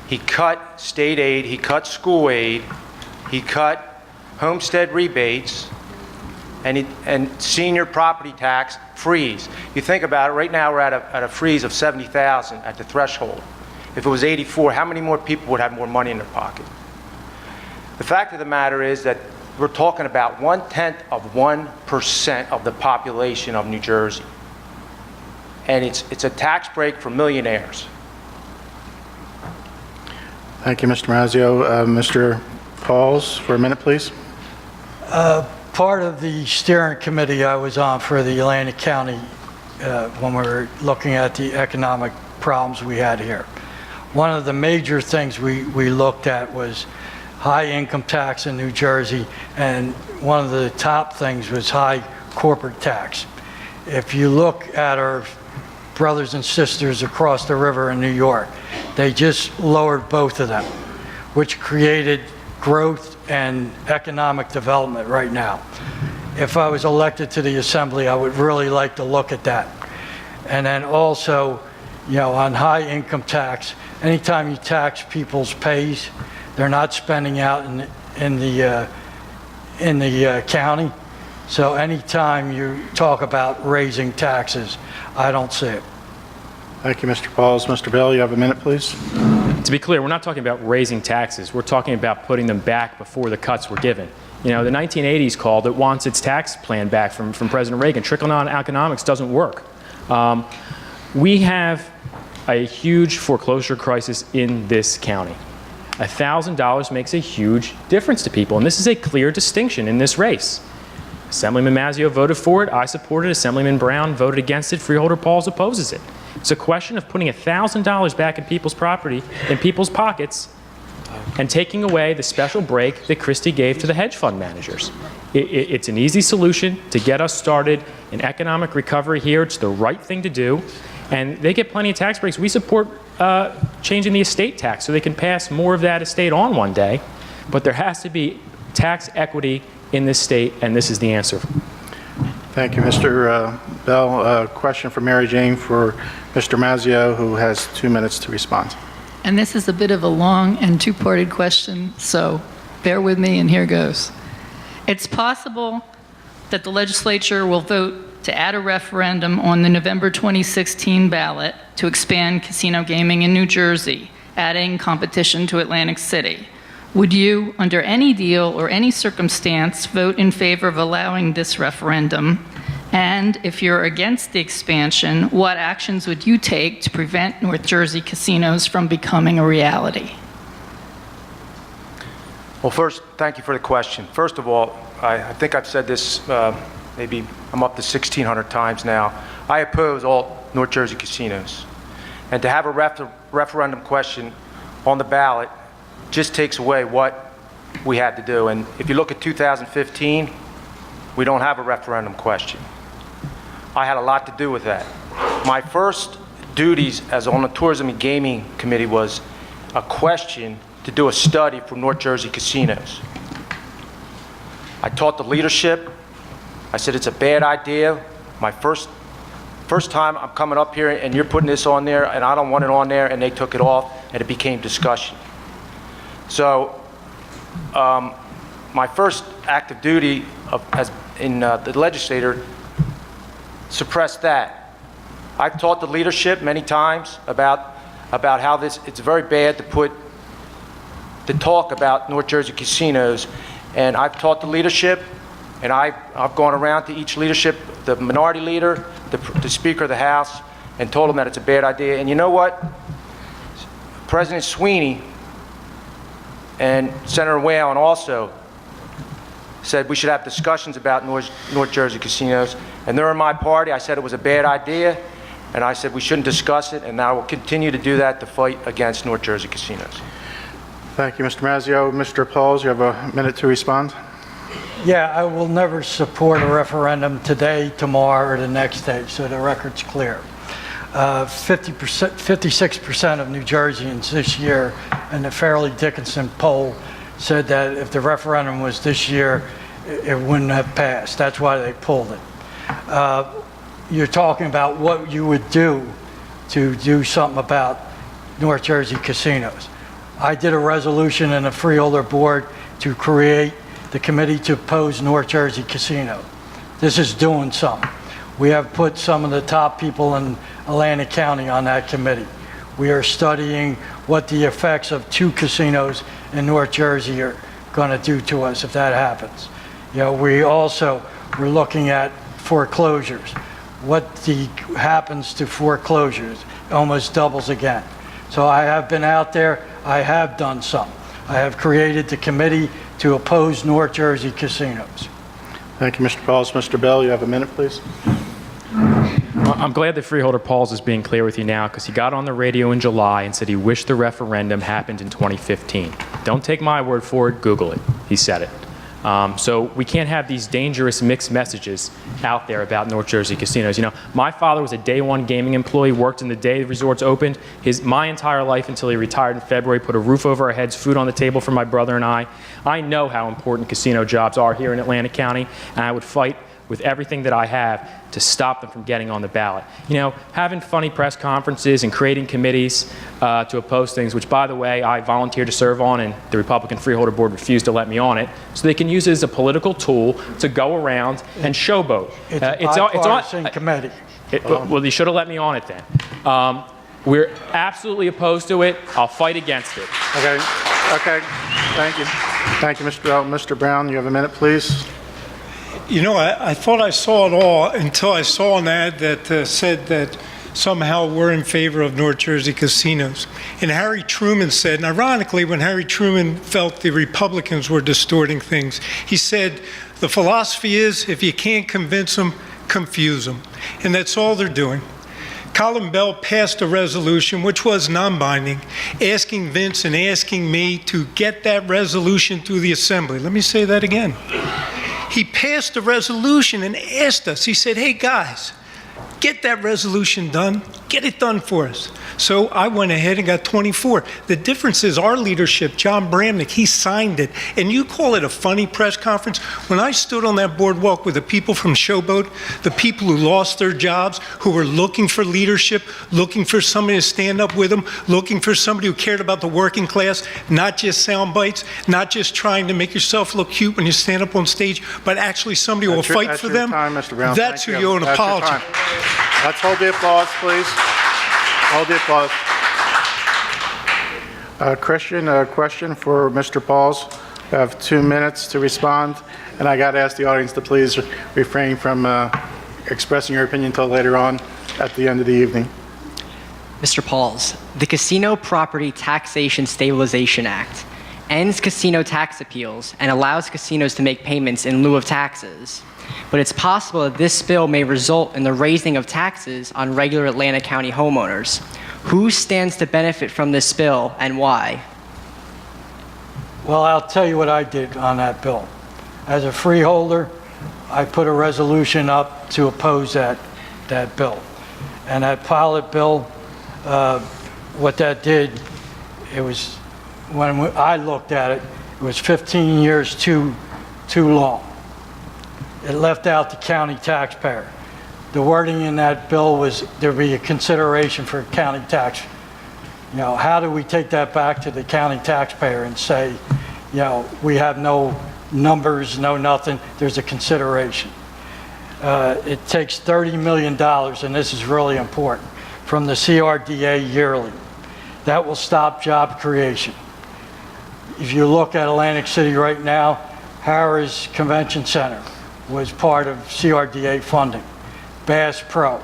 he cut state aid, he cut school aid, he cut homestead rebates, and senior property tax freeze. You think about it, right now we're at a freeze of 70,000 at the threshold. If it was 84, how many more people would have more money in their pocket? The fact of the matter is that we're talking about 0.1% of the population of New Jersey. And it's a tax break for millionaires. Thank you, Mr. Mazzio. Mr. Pauls, for a minute, please. Part of the steering committee I was on for the Atlantic County when we were looking at the economic problems we had here. One of the major things we looked at was high income tax in New Jersey, and one of the top things was high corporate tax. If you look at our brothers and sisters across the river in New York, they just lowered both of them, which created growth and economic development right now. If I was elected to the Assembly, I would really like to look at that. And then also, you know, on high income tax, anytime you tax people's pays, they're not spending out in the county. So anytime you talk about raising taxes, I don't see it. Thank you, Mr. Pauls. Mr. Bell, you have a minute, please. To be clear, we're not talking about raising taxes. We're talking about putting them back before the cuts were given. You know, the 1980s called it wants its tax plan back from President Reagan. Trickle-down economics doesn't work. We have a huge foreclosure crisis in this county. $1,000 makes a huge difference to people, and this is a clear distinction in this race. Assemblyman Mazzeo voted for it. I supported it. Assemblyman Brown voted against it. Freeholder Pauls opposes it. It's a question of putting $1,000 back in people's property, in people's pockets, and taking away the special break that Christie gave to the hedge fund managers. It's an easy solution to get us started in economic recovery here. It's the right thing to do, and they get plenty of tax breaks. We support changing the estate tax so they can pass more of that estate on one day, but there has to be tax equity in this state, and this is the answer. Thank you, Mr. Bell. A question for Mary Jane for Mr. Mazzeo, who has 2 minutes to respond. And this is a bit of a long and two-parted question, so bear with me, and here goes. It's possible that the legislature will vote to add a referendum on the November 2016 ballot to expand casino gaming in New Jersey, adding competition to Atlantic City. Would you, under any deal or any circumstance, vote in favor of allowing this referendum? And if you're against the expansion, what actions would you take to prevent North Jersey casinos from becoming a reality? Well, first, thank you for the question. First of all, I think I've said this, maybe I'm up to 1,600 times now. I oppose all North Jersey casinos. And to have a referendum question on the ballot just takes away what we had to do. And if you look at 2015, we don't have a referendum question. I had a lot to do with that. My first duties as on the Tourism and Gaming Committee was a question to do a study for North Jersey casinos. I taught the leadership. I said it's a bad idea. My first time I'm coming up here and you're putting this on there and I don't want it on there, and they took it off and it became discussion. So my first active duty in the legislature suppressed that. I've taught the leadership many times about how it's very bad to talk about North Jersey casinos, and I've taught the leadership, and I've gone around to each leadership, the minority leader, the Speaker of the House, and told them that it's a bad idea. And you know what? President Sweeney and Senator Whalen also said we should have discussions about North Jersey casinos, and they're in my party. I said it was a bad idea, and I said we shouldn't discuss it, and I will continue to do that to fight against North Jersey casinos. Thank you, Mr. Mazzeo. Mr. Pauls, you have a minute to respond. Yeah, I will never support a referendum today, tomorrow, or the next day, so the record's clear. 56% of New Jerseyans this year in the Fairleigh Dickinson poll said that if the referendum was this year, it wouldn't have passed. That's why they pulled it. You're talking about what you would do to do something about North Jersey casinos. I did a resolution in the Freeholder Board to create the committee to oppose North Jersey casino. This is doing something. We have put some of the top people in Atlantic County on that committee. We are studying what the effects of 2 casinos in North Jersey are going to do to us if that happens. You know, we're looking at foreclosures. What happens to foreclosures almost doubles again. So I have been out there. I have done something. I have created the committee to oppose North Jersey casinos. Thank you, Mr. Pauls. Mr. Bell, you have a minute, please. Well, I'm glad that Freeholder Pauls is being clear with you now, because he got on the radio in July and said he wished the referendum happened in 2015. Don't take my word for it, Google it. He said it. So we can't have these dangerous mixed messages out there about North Jersey casinos. You know, my father was a day one gaming employee, worked in the day the resorts opened. My entire life until he retired in February, put a roof over our heads, food on the table for my brother and I. I know how important casino jobs are here in Atlantic County, and I would fight with everything that I have to stop them from getting on the ballot. You know, having funny press conferences and creating committees to oppose things, which, by the way, I volunteered to serve on, and the Republican Freeholder Board refused to let me on it, so they can use it as a political tool to go around and showboat. It's a bipartisan committee. Well, you should have let me on it then. We're absolutely opposed to it. I'll fight against it. Okay, okay, thank you. Thank you, Mr. Bell. Mr. Brown, you have a minute, please. You know, I thought I saw it all until I saw an ad that said that somehow we're in favor of North Jersey casinos. And Harry Truman said, and ironically, when Harry Truman felt the Republicans were distorting things, he said, the philosophy is, if you can't convince them, confuse them. And that's all they're doing. Colin Bell passed a resolution, which was non-binding, asking Vince and asking me to get that resolution through the Assembly. Let me say that again. He passed a resolution and asked us, he said, hey guys, get that resolution done, get it done for us. So I went ahead and got 24. The difference is our leadership, John Bramnick, he signed it. And you call it a funny press conference? When I stood on that boardwalk with the people from Showboat, the people who lost their jobs, who were looking for leadership, looking for somebody to stand up with them, looking for somebody who cared about the working class, not just sound bites, not just trying to make yourself look cute when you stand up on stage, but actually somebody who will fight for them. Time, Mr. Brown. That's who you owe an apology. Let's hold the applause, please. Hold the applause. Christian, a question for Mr. Pauls. You have 2 minutes to respond, and I got to ask the audience to please refrain from expressing your opinion until later on at the end of the evening. Mr. Pauls, the Casino Property Taxation Stabilization Act ends casino tax appeals and allows casinos to make payments in lieu of taxes. But it's possible that this bill may result in the raising of taxes on regular Atlantic County homeowners. Who stands to benefit from this bill and why? Well, I'll tell you what I did on that bill. As a freeholder, I put a resolution up to oppose that bill. And that pilot bill, what that did, it was, when I looked at it, it was 15 years too long. It left out the county taxpayer. The wording in that bill was there'd be a consideration for county tax. You know, how do we take that back to the county taxpayer and say, you know, we have no numbers, no nothing, there's a consideration. It takes $30 million, and this is really important, from the CRDA yearly. That will stop job creation. If you look at Atlantic City right now, Harrah's Convention Center was part of CRDA funding. Bass Pro.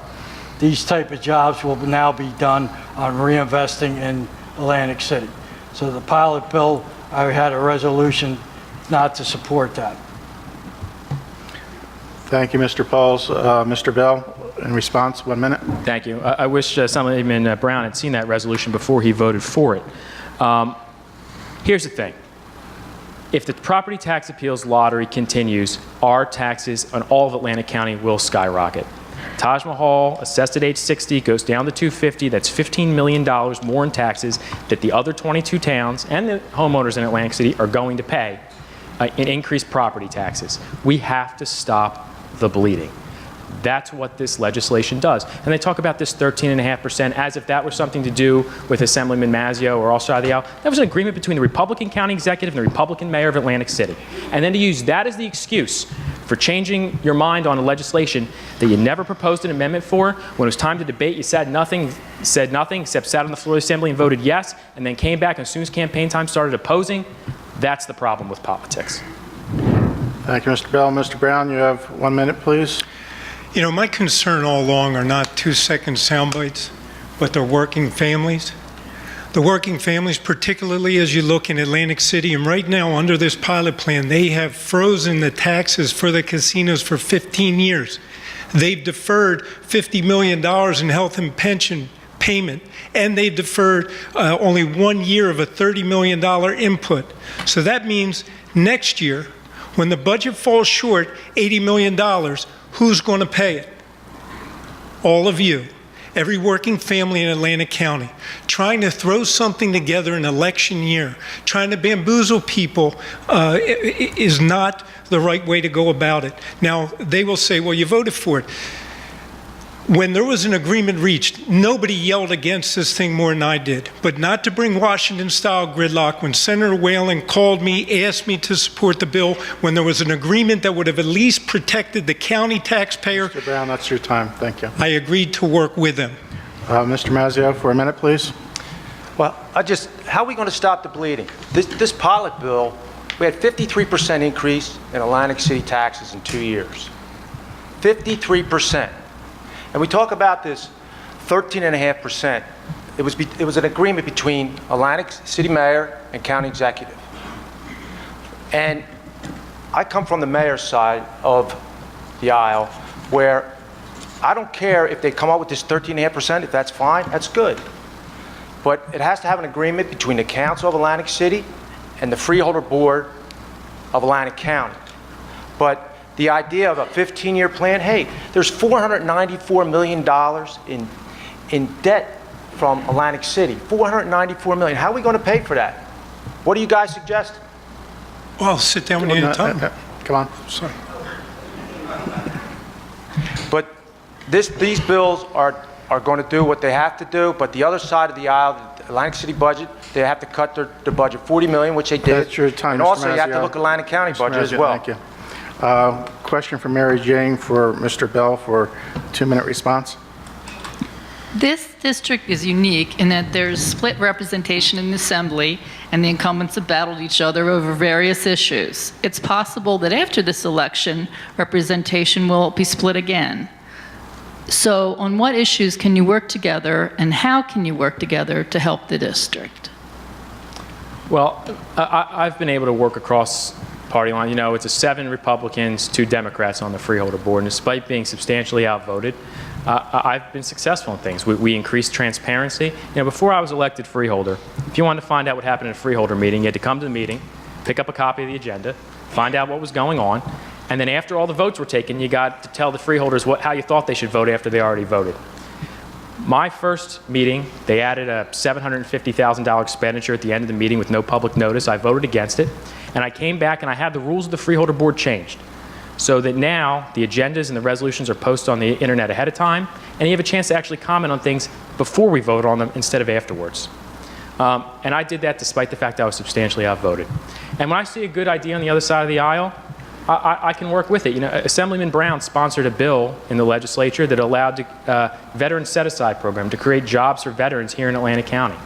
These type of jobs will now be done on reinvesting in Atlantic City. So the pilot bill, I had a resolution not to support that. Thank you, Mr. Pauls. Mr. Bell, in response, 1 minute. Thank you. I wish Assemblyman Brown had seen that resolution before he voted for it. Here's the thing. If the property tax appeals lottery continues, our taxes on all of Atlantic County will skyrocket. Taj Mahal, assessed at age 60, goes down to $250. That's $15 million more in taxes that the other 22 towns and the homeowners in Atlantic City are going to pay in increased property taxes. We have to stop the bleeding. That's what this legislation does. And they talk about this 13.5% as if that was something to do with Assemblyman Mazzeo or all side of the aisle. That was an agreement between the Republican county executive and the Republican mayor of Atlantic City. And then to use that as the excuse for changing your mind on a legislation that you never proposed an amendment for, when it was time to debate, you said nothing except sat on the floor of the Assembly and voted yes, and then came back and as soon as campaign time started opposing. That's the problem with politics. Thank you, Mr. Bell. Mr. Brown, you have 1 minute, please. You know, my concern all along are not 2-second sound bites, but they're working families. The working families, particularly as you look in Atlantic City, and right now under this pilot plan, they have frozen the taxes for the casinos for 15 years. They've deferred $50 million in health and pension payment, and they've deferred only 1 year of a $30 million input. So that means next year, when the budget falls short $80 million, who's going to pay it? All of you. every working family in Atlantic County. Trying to throw something together in election year, trying to bamboozle people is not the right way to go about it. Now, they will say, well, you voted for it. When there was an agreement reached, nobody yelled against this thing more than I did. But not to bring Washington-style gridlock. When Senator Whalen called me, asked me to support the bill, when there was an agreement that would have at least protected the county taxpayer, Mr. Brown, that's your time. Thank you. I agreed to work with them. Mr. Mazzio, for a minute, please. Well, how are we going to stop the bleeding? This pilot bill, we had 53% increase in Atlantic City taxes in 2 years. 53%. And we talk about this 13.5%. It was an agreement between Atlantic City Mayor and County Executive. And I come from the mayor's side of the aisle, where I don't care if they come up with this 13.5%, if that's fine, that's good. But it has to have an agreement between the Council of Atlantic City and the Freeholder Board of Atlantic County. But the idea of a 15-year plan, hey, there's $494 million in debt from Atlantic City. $494 million. How are we going to pay for that? What do you guys suggest? Well, sit down when you need time. Come on. Sorry. But these bills are going to do what they have to do, but the other side of the aisle, the Atlantic City budget, they have to cut their budget $40 million, which they did. That's your time, and Mr. also, you have to Mazzio. look at Atlantic County Mr. budget as Mazzio, well. Thank you. Question from Mary Jane for Mr. Bell for a 2-minute response. This district is unique in that there's split representation in the assembly, and the incumbents have battled each other over various issues. It's possible that after this election, representation will be split again. So on what issues can you work together, and how can you work together to help the district? Well, I've been able to work across party line. You know, it's 7 Republicans, 2 Democrats on the Freeholder Board, and despite being substantially outvoted, I've been successful in things. We increased transparency. You know, before I was elected Freeholder, if you wanted to find out what happened in a Freeholder meeting, you had to come to the meeting, pick up a copy of the agenda, find out what was going on, and then after all the votes were taken, you got to tell the Freeholders how you thought they should vote after they already voted. My first meeting, they added a $750,000 expenditure at the end of the meeting with no public notice. I voted against it. And I came back and I had the rules of the Freeholder Board changed so that now the agendas and the resolutions are posted on the internet ahead of time, and you have a chance to actually comment on things before we vote on them instead of afterwards. And I did that despite the fact I was substantially outvoted. And when I see a good idea on the other side of the aisle, I can work with it. You know, Assemblyman Brown sponsored a bill in the legislature that allowed the veteran set-aside program to create jobs for veterans here in Atlantic County.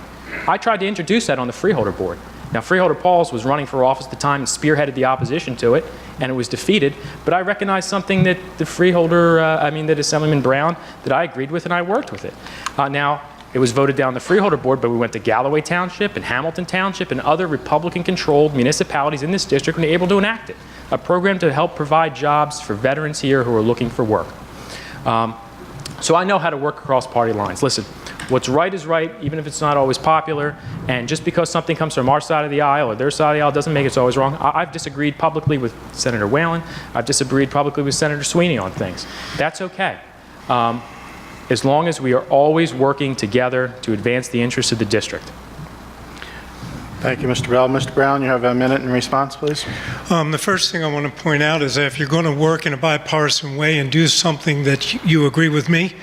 I tried to introduce that on the Freeholder Board. Now, Freeholder Pauls was running for office at the time and spearheaded the opposition to it, and it was defeated. But I recognized something that the that Assemblyman Brown, that I agreed with, and I worked with it. Now, it was voted down the Freeholder Board, but we went to Galloway Township and Hamilton Township and other Republican-controlled municipalities in this district and were able to enact it, a program to help provide jobs for veterans here who are looking for work. So I know how to work across party lines. Listen, what's right is right, even if it's not always popular, and just because something comes from our side of the aisle or their side of the aisle doesn't make it always wrong. I've disagreed publicly with Senator Whalen. I've disagreed publicly with Senator Sweeney on things. That's okay. As long as we are always working together to advance the interests of the district. Thank you, Mr. Bell. Mr. Brown, you have a minute in response, please. The first thing I want to point out is that if you're going to work in a bipartisan way and do something that you agree with me,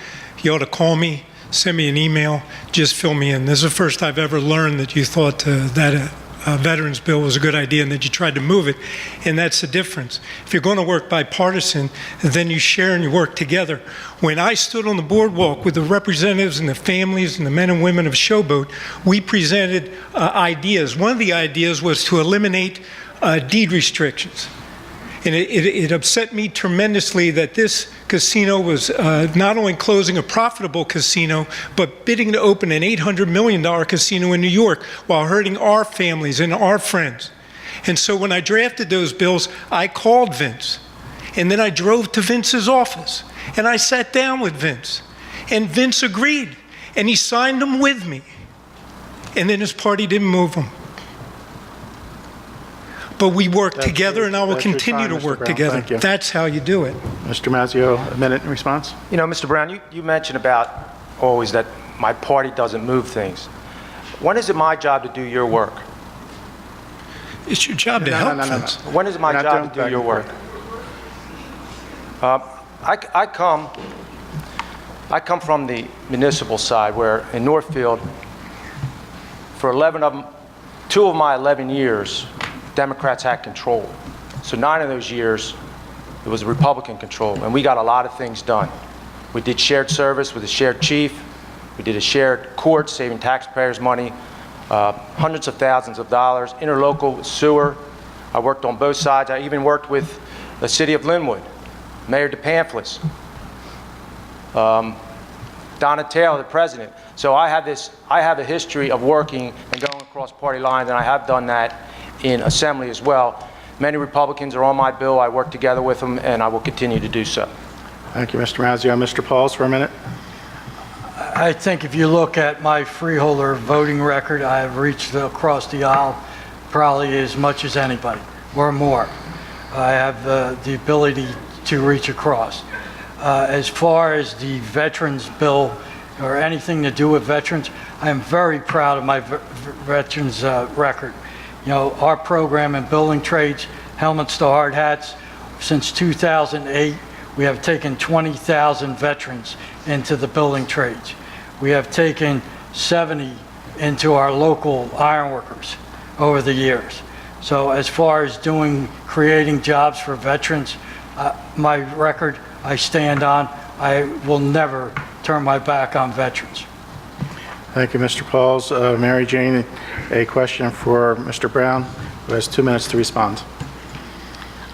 you ought to call me, send me an email, just fill me in. This is the first I've ever learned that you thought that a veterans bill was a good idea and that you tried to move it, and that's the difference. If you're going to work bipartisan, then you share and you work together. When I stood on the boardwalk with the representatives and the families and the men and women of Showboat, we presented ideas. One of the ideas was to eliminate deed restrictions. And it upset me tremendously that this casino was not only closing a profitable casino, but bidding to open an $800 million casino in New York while hurting our families and our friends. And so when I drafted those bills, I called Vince. And then I drove to Vince's office. And I sat down with Vince. And Vince agreed. And he signed them with me. And then his party didn't move them. But we work together, and I will continue to work together. That's how you do it. Mr. Mazzio, a minute in response. You know, Mr. Brown, you mentioned about always that my party doesn't move things. When is it my job to do your work? It's your job to help folks. When is it my We're not job doing to do back your and work? I come from the municipal side, where in Northfield, for 2 of my 11 years, Democrats had control. So 9 of those years, it was Republican control, and we got a lot of things done. We did shared service with a shared chief. We did a shared court, saving taxpayers money, hundreds of thousands of dollars, interlocal sewer. I worked on both sides. I even worked with the city of Linwood, Mayor DePamphlis, Donna Taylor, the president. So I have a history of working and going across party lines, and I have done that in Assembly as well. Many Republicans are on my bill. I work together with them, and I will continue to do so. Thank you, Mr. Mazzio. Mr. Pauls, for a minute. I think if you look at my freeholder voting record, I have reached across the aisle probably as much as anybody, or more. I have the ability to reach across. As far as the veterans bill or anything to do with veterans, I am very proud of my veterans record. You know, our program in building trades, helmets to hard hats, since 2008, we have taken 20,000 veterans into the building trades. We have taken 70 into our local ironworkers over the years. So as far as creating jobs for veterans, my record I stand on. I will never turn my back on veterans. Thank you, Mr. Pauls. Mary Jane, a question for Mr. Brown, who has 2 minutes to respond.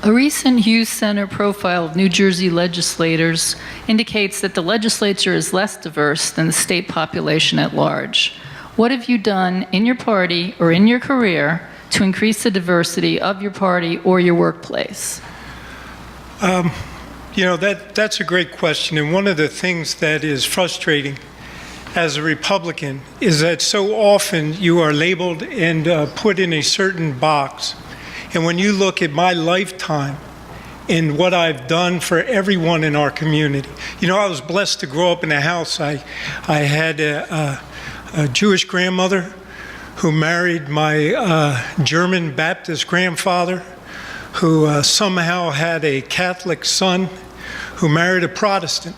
A recent Hughes Center profile of New Jersey legislators indicates that the legislature is less diverse than the state population at large. What have you done in your party or in your career to increase the diversity of your party or your workplace? You know, that's a great question. And one of the things that is frustrating as a Republican is that so often you are labeled and put in a certain box. And when you look at my lifetime and what I've done for everyone in our community, you know, I was blessed to grow up in a house. I had a Jewish grandmother who married my German Baptist grandfather, who somehow had a Catholic son who married a Protestant.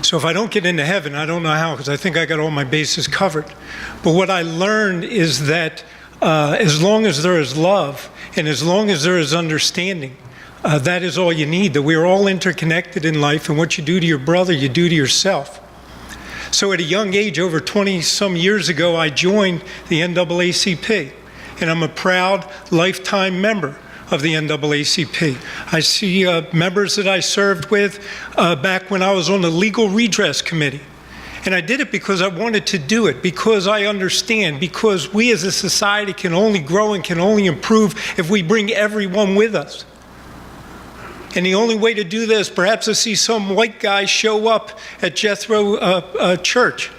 So if I don't get into heaven, I don't know how, because I think I got all my bases covered. But what I learned is that as long as there is love and as long as there is understanding, that is all you need, that we are all interconnected in life, and what you do to your brother, you do to yourself. So at a young age, over 20-some years ago, I joined the NAACP, and I'm a proud lifetime member of the NAACP. I see members that I served with back when I was on the Legal Redress Committee. And I did it because I wanted to do it, because I understand, because we as a society can only grow and can only improve if we bring everyone with us. And the only way to do this, perhaps to see some white guy show up at Jethro Church.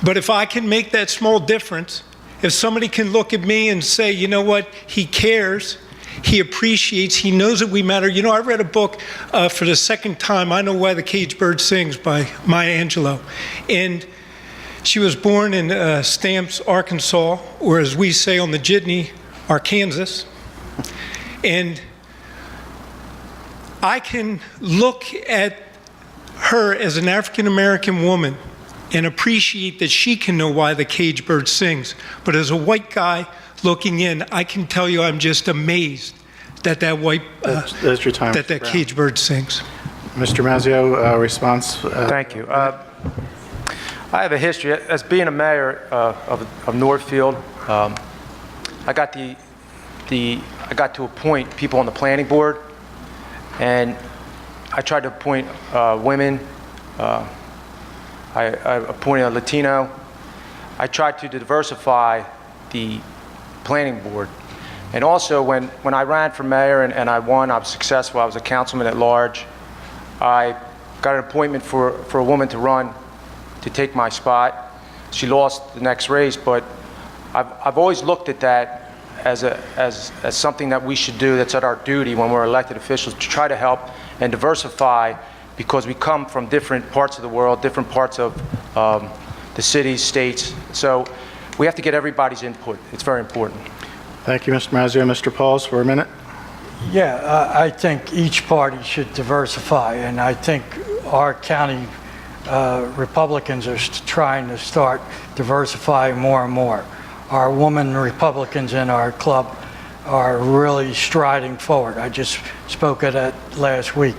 But if I can make that small difference, if somebody can look at me and say, you know what, he cares, he appreciates, he knows that we matter. You know, I read a book for the second time, I Know Why the Caged Bird Sings, by Maya Angelou. And she was born in Stamps, Arkansas, or as we say on the jitney, Arkansas. And I can look at her as an African-American woman and appreciate that she can know why the caged bird sings. But as a white guy looking in, I can tell you I'm just amazed that that That's your time, that Mr. Brown. caged bird sings. Mr. Mazzio, response. Thank you. I have a history as being a mayor of Northfield. I got to appoint people on the planning board, and I tried to appoint women. I appointed a Latino. I tried to diversify the planning board. And also when I ran for mayor and I won, I was successful, I was a councilman at large, I got an appointment for a woman to run to take my spot. She lost the next race, but I've always looked at that as something that we should do, that's at our duty when we're elected officials, to try to help and diversify because we come from different parts of the world, different parts of the cities, states. So we have to get everybody's input. It's very important. Thank you, Mr. Mazzio. Mr. Pauls, for a minute. Yeah, I think each party should diversify, and I think our county Republicans are trying to start diversifying more and more. Our women Republicans in our club are really striding forward. I just spoke at that last week.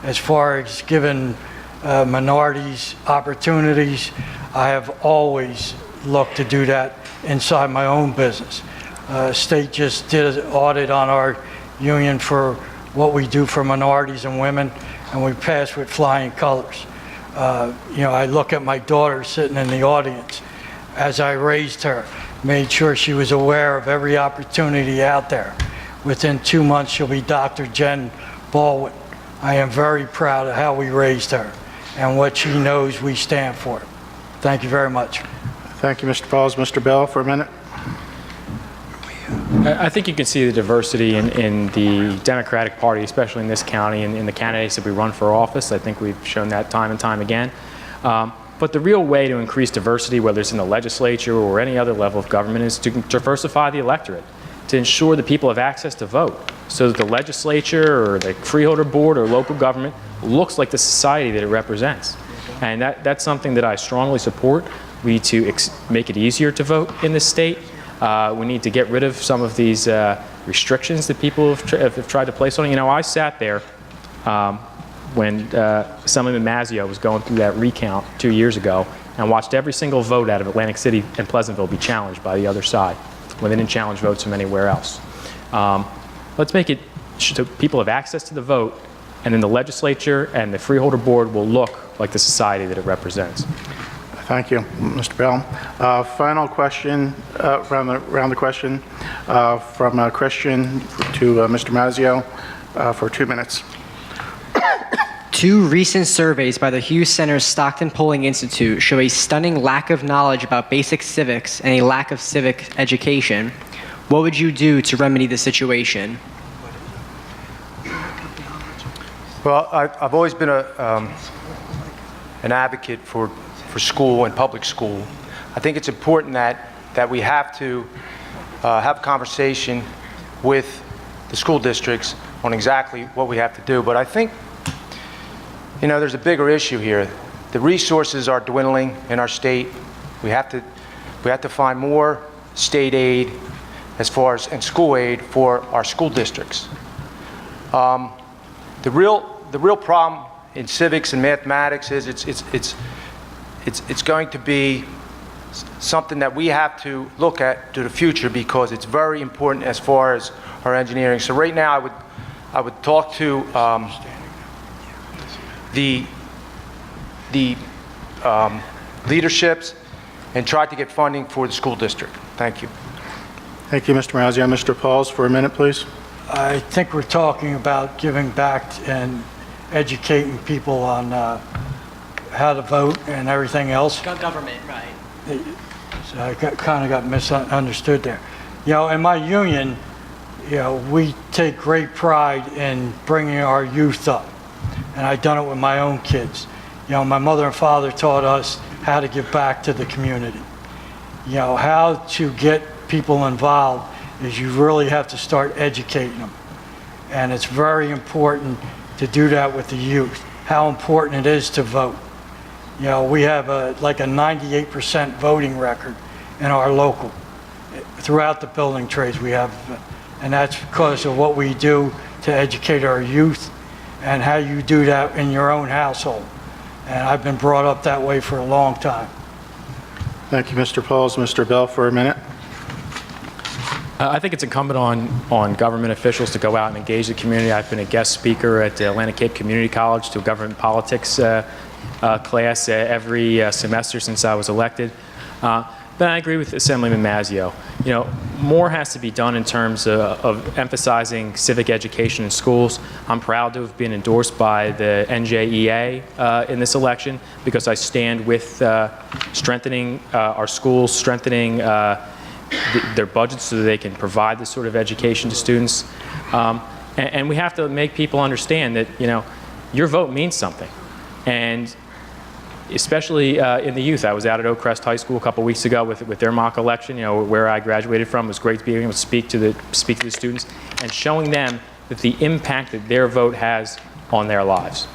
As far as giving minorities opportunities, I have always looked to do that inside my own business. State just did an audit on our union for what we do for minorities and women, and we passed with flying colors. I look at my daughter sitting in the audience. As I raised her, made sure she was aware of every opportunity out there. Within 2 months, she'll be Dr. Jen Baldwin. I am very proud of how we raised her and what she knows we stand for. Thank you very much. Thank you, Mr. Pauls. Mr. Bell, for a minute. I think you can see the diversity in the Democratic Party, especially in this county, and in the candidates that we run for office. I think we've shown that time and time again. But the real way to increase diversity, whether it's in the legislature or any other level of government, is to diversify the electorate, to ensure that people have access to vote, so that the legislature or the freeholder board or local government looks like the society that it represents. And that's something that I strongly support. We need to make it easier to vote in this state. We need to get rid of some of these restrictions that people have tried to place on it. You know, I sat there when Assemblyman Mazzio was going through that recount 2 years ago and watched every single vote out of Atlantic City and Pleasantville be challenged by the other side when they didn't challenge votes from anywhere else. Let's make it so people have access to the vote, and then the legislature and the freeholder board will look like the society that it represents. Thank you, Mr. Bell. Final question, round the question from Christian to Mr. Mazzio for 2 minutes. 2 recent surveys by the Hughes Center's Stockton Polling Institute show a stunning lack of knowledge about basic civics and a lack of civic education. What would you do to remedy the situation? Well, I've always been an advocate for school and public school. I think it's important that we have to have a conversation with the school districts on exactly what we have to do. But I think, you know, there's a bigger issue here. The resources are dwindling in our state. We have to find more state aid as far as and school aid for our school districts. The real problem in civics and mathematics is it's going to be something that we have to look at to the future, because it's very important as far as our engineering. So right now I would talk to the leaderships and try to get funding for the school district. Thank you. Thank you, Mr. Mazzio. Mr. Pauls, for a minute, please. I think we're talking about giving back and educating people on how to vote and everything else. Government, right. So I kind of got misunderstood there. You know, in my union, you know, we take great pride in bringing our youth up. And I've done it with my own kids. You know, my mother and father taught us how to give back to the community. You know, how to get people involved is you really have to start educating them. And it's very important to do that with the youth, how important it is to vote. You know, we have like a 98% voting record in our local. Throughout the building trades we have, and that's because of what we do to educate our youth and how you do that in your own household. And I've been brought up that way for a long time. Thank you, Mr. Pauls. Mr. Bell, for a minute. I think it's incumbent on government officials to go out and engage the community. I've been a guest speaker at the Atlantic Cape Community College to a government politics class every semester since I was elected. But I agree with Assemblyman Mazzio. You know, more has to be done in terms of emphasizing civic education in schools. I'm proud to have been endorsed by the NJ-2 in this election because I stand with strengthening our schools, strengthening their budgets so that they can provide this sort of education to students. And we have to make people understand that, you know, your vote means something. And especially in the youth. I was out at Oak Crest High School a couple weeks ago with their mock election, where I graduated from. It was great to be able to speak to the students and showing them that the impact that their vote has on their lives.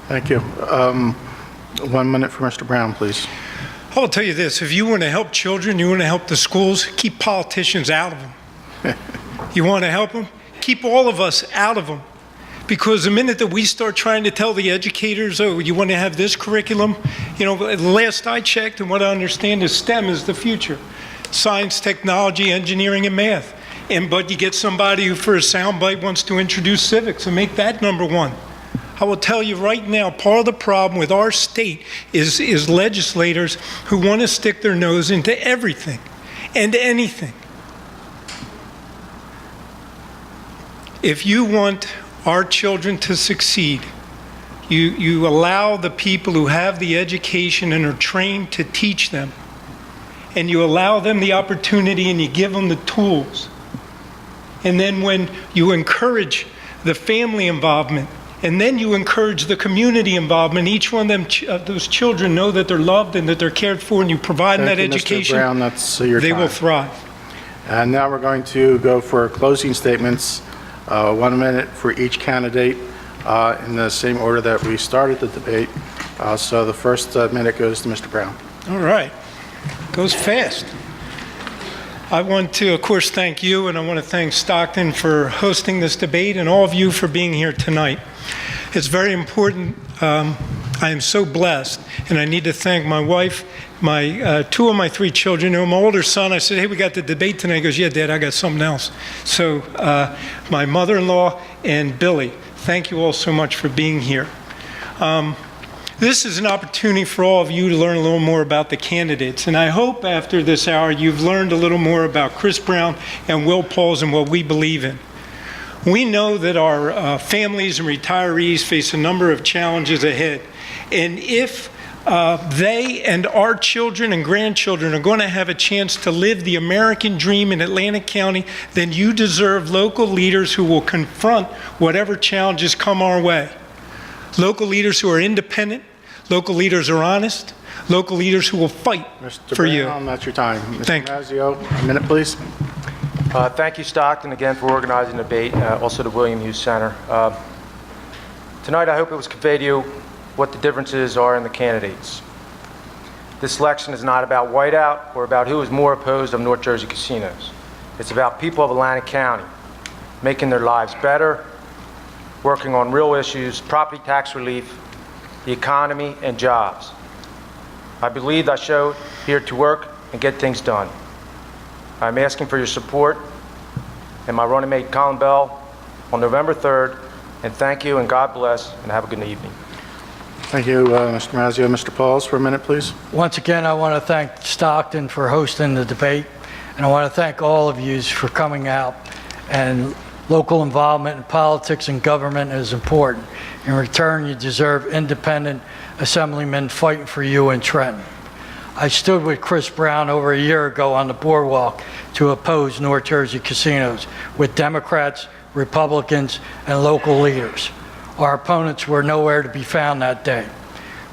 Thank you. 1 minute for Mr. Brown, please. I will tell you this, if you want to help children, you want to help the schools, keep politicians out of them. You want to help them? Keep all of us out of them. Because the minute that we start trying to tell the educators, oh, you want to have this curriculum, last I checked and what I understand is STEM is the future. Science, technology, engineering, and math. But you get somebody who for a soundbite wants to introduce civics and make that number one. I will tell you right now, part of the problem with our state is legislators who want to stick their nose into everything and anything. If you want our children to succeed, you allow the people who have the education and are trained to teach them, and you allow them the opportunity and you give them the tools. And then when you encourage the family involvement, and then you encourage the community involvement, each one of them, those children know that they're loved and that they're cared for, and you provide them that education, Mr. Brown, that's your they time. will thrive. And now we're going to go for closing statements, 1 minute for each candidate in the same order that we started the debate. So the first minute goes to Mr. Brown. All right. Goes fast. I want to, of course, thank you, and I want to thank Stockton for hosting this debate and all of you for being here tonight. It's very important. I am so blessed, and I need to thank my wife, two of my 3 children. My older son, I said, hey, we got the debate tonight. He goes, yeah, Dad, I got something else. So my mother-in-law and Billy, thank you all so much for being here. This is an opportunity for all of you to learn a little more about the candidates. And I hope after this hour you've learned a little more about Chris Brown and Will Pauls and what we believe in. We know that our families and retirees face a number of challenges ahead. And if they and our children and grandchildren are going to have a chance to live the American dream in Atlantic County, then you deserve local leaders who will confront whatever challenges come our way. Local leaders who are independent, local leaders who are honest, local leaders who will fight for you. Mr. Brown, that's your time. Mr. Thank you. Mazzio, a minute, please. Thank you, Stockton, again for organizing the debate, also the William Hughes Center. Tonight, I hope it was conveyed to you what the differences are in the candidates. This election is not about whiteout or about who is more opposed of North Jersey casinos. It's about people of Atlantic County making their lives better, working on real issues, property tax relief, the economy, and jobs. I believe I showed here to work and get things done. I'm asking for your support and my running mate Colin Bell on November 3rd, and thank you and God bless and have a good evening. Thank you, Mr. Mazzio. Mr. Pauls, for a minute, please. Once again, I want to thank Stockton for hosting the debate, and I want to thank all of you for coming out. And local involvement in politics and government is important. In return, you deserve independent assemblymen fighting for you in Trenton. I stood with Chris Brown over a year ago on the boardwalk to oppose North Jersey casinos with Democrats, Republicans, and local leaders. Our opponents were nowhere to be found that day.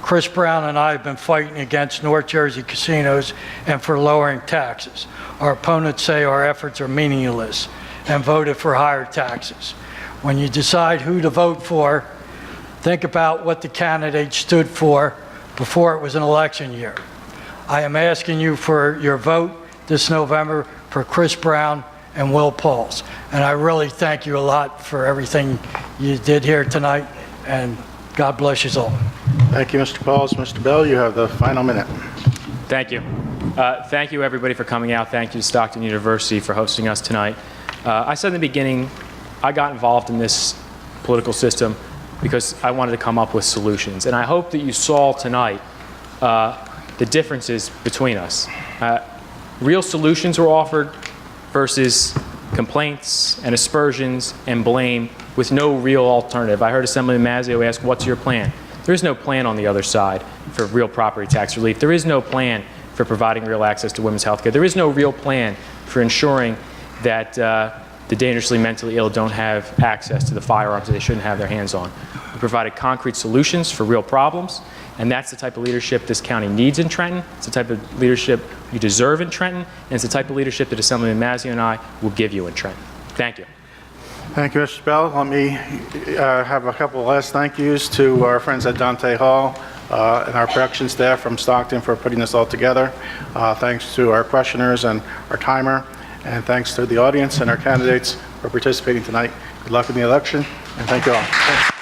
Chris Brown and I have been fighting against North Jersey casinos and for lowering taxes. Our opponents say our efforts are meaningless and voted for higher taxes. When you decide who to vote for, think about what the candidate stood for before it was an election year. I am asking you for your vote this November for Chris Brown and Will Pauls. And I really thank you a lot for everything you did here tonight, and God bless you all. Thank you, Mr. Pauls. Mr. Bell, you have the final minute. Thank you. Thank you, everybody, for coming out. Thank you to Stockton University for hosting us tonight. I said in the beginning, I got involved in this political system because I wanted to come up with solutions. And I hope that you saw tonight the differences between us. Real solutions were offered versus complaints and aspersions and blame with no real alternative. I heard Assemblyman Mazzio ask, what's your plan? There is no plan on the other side for real property tax relief. There is no plan for providing real access to women's health care. There is no real plan for ensuring that the dangerously mentally ill don't have access to the firearms that they shouldn't have their hands on. We provided concrete solutions for real problems, and that's the type of leadership this county needs in Trenton. It's the type of leadership you deserve in Trenton, and it's the type of leadership that Assemblyman Mazzio and I will give you in Trenton. Thank you. Thank you, Mr. Bell. Let me have a couple of last thank yous to our friends at Dante Hall and our production staff from Stockton for putting this all together. Thanks to our questioners and our timer, and thanks to the audience and our candidates for participating tonight. Good luck in the election, and thank you all. Thanks.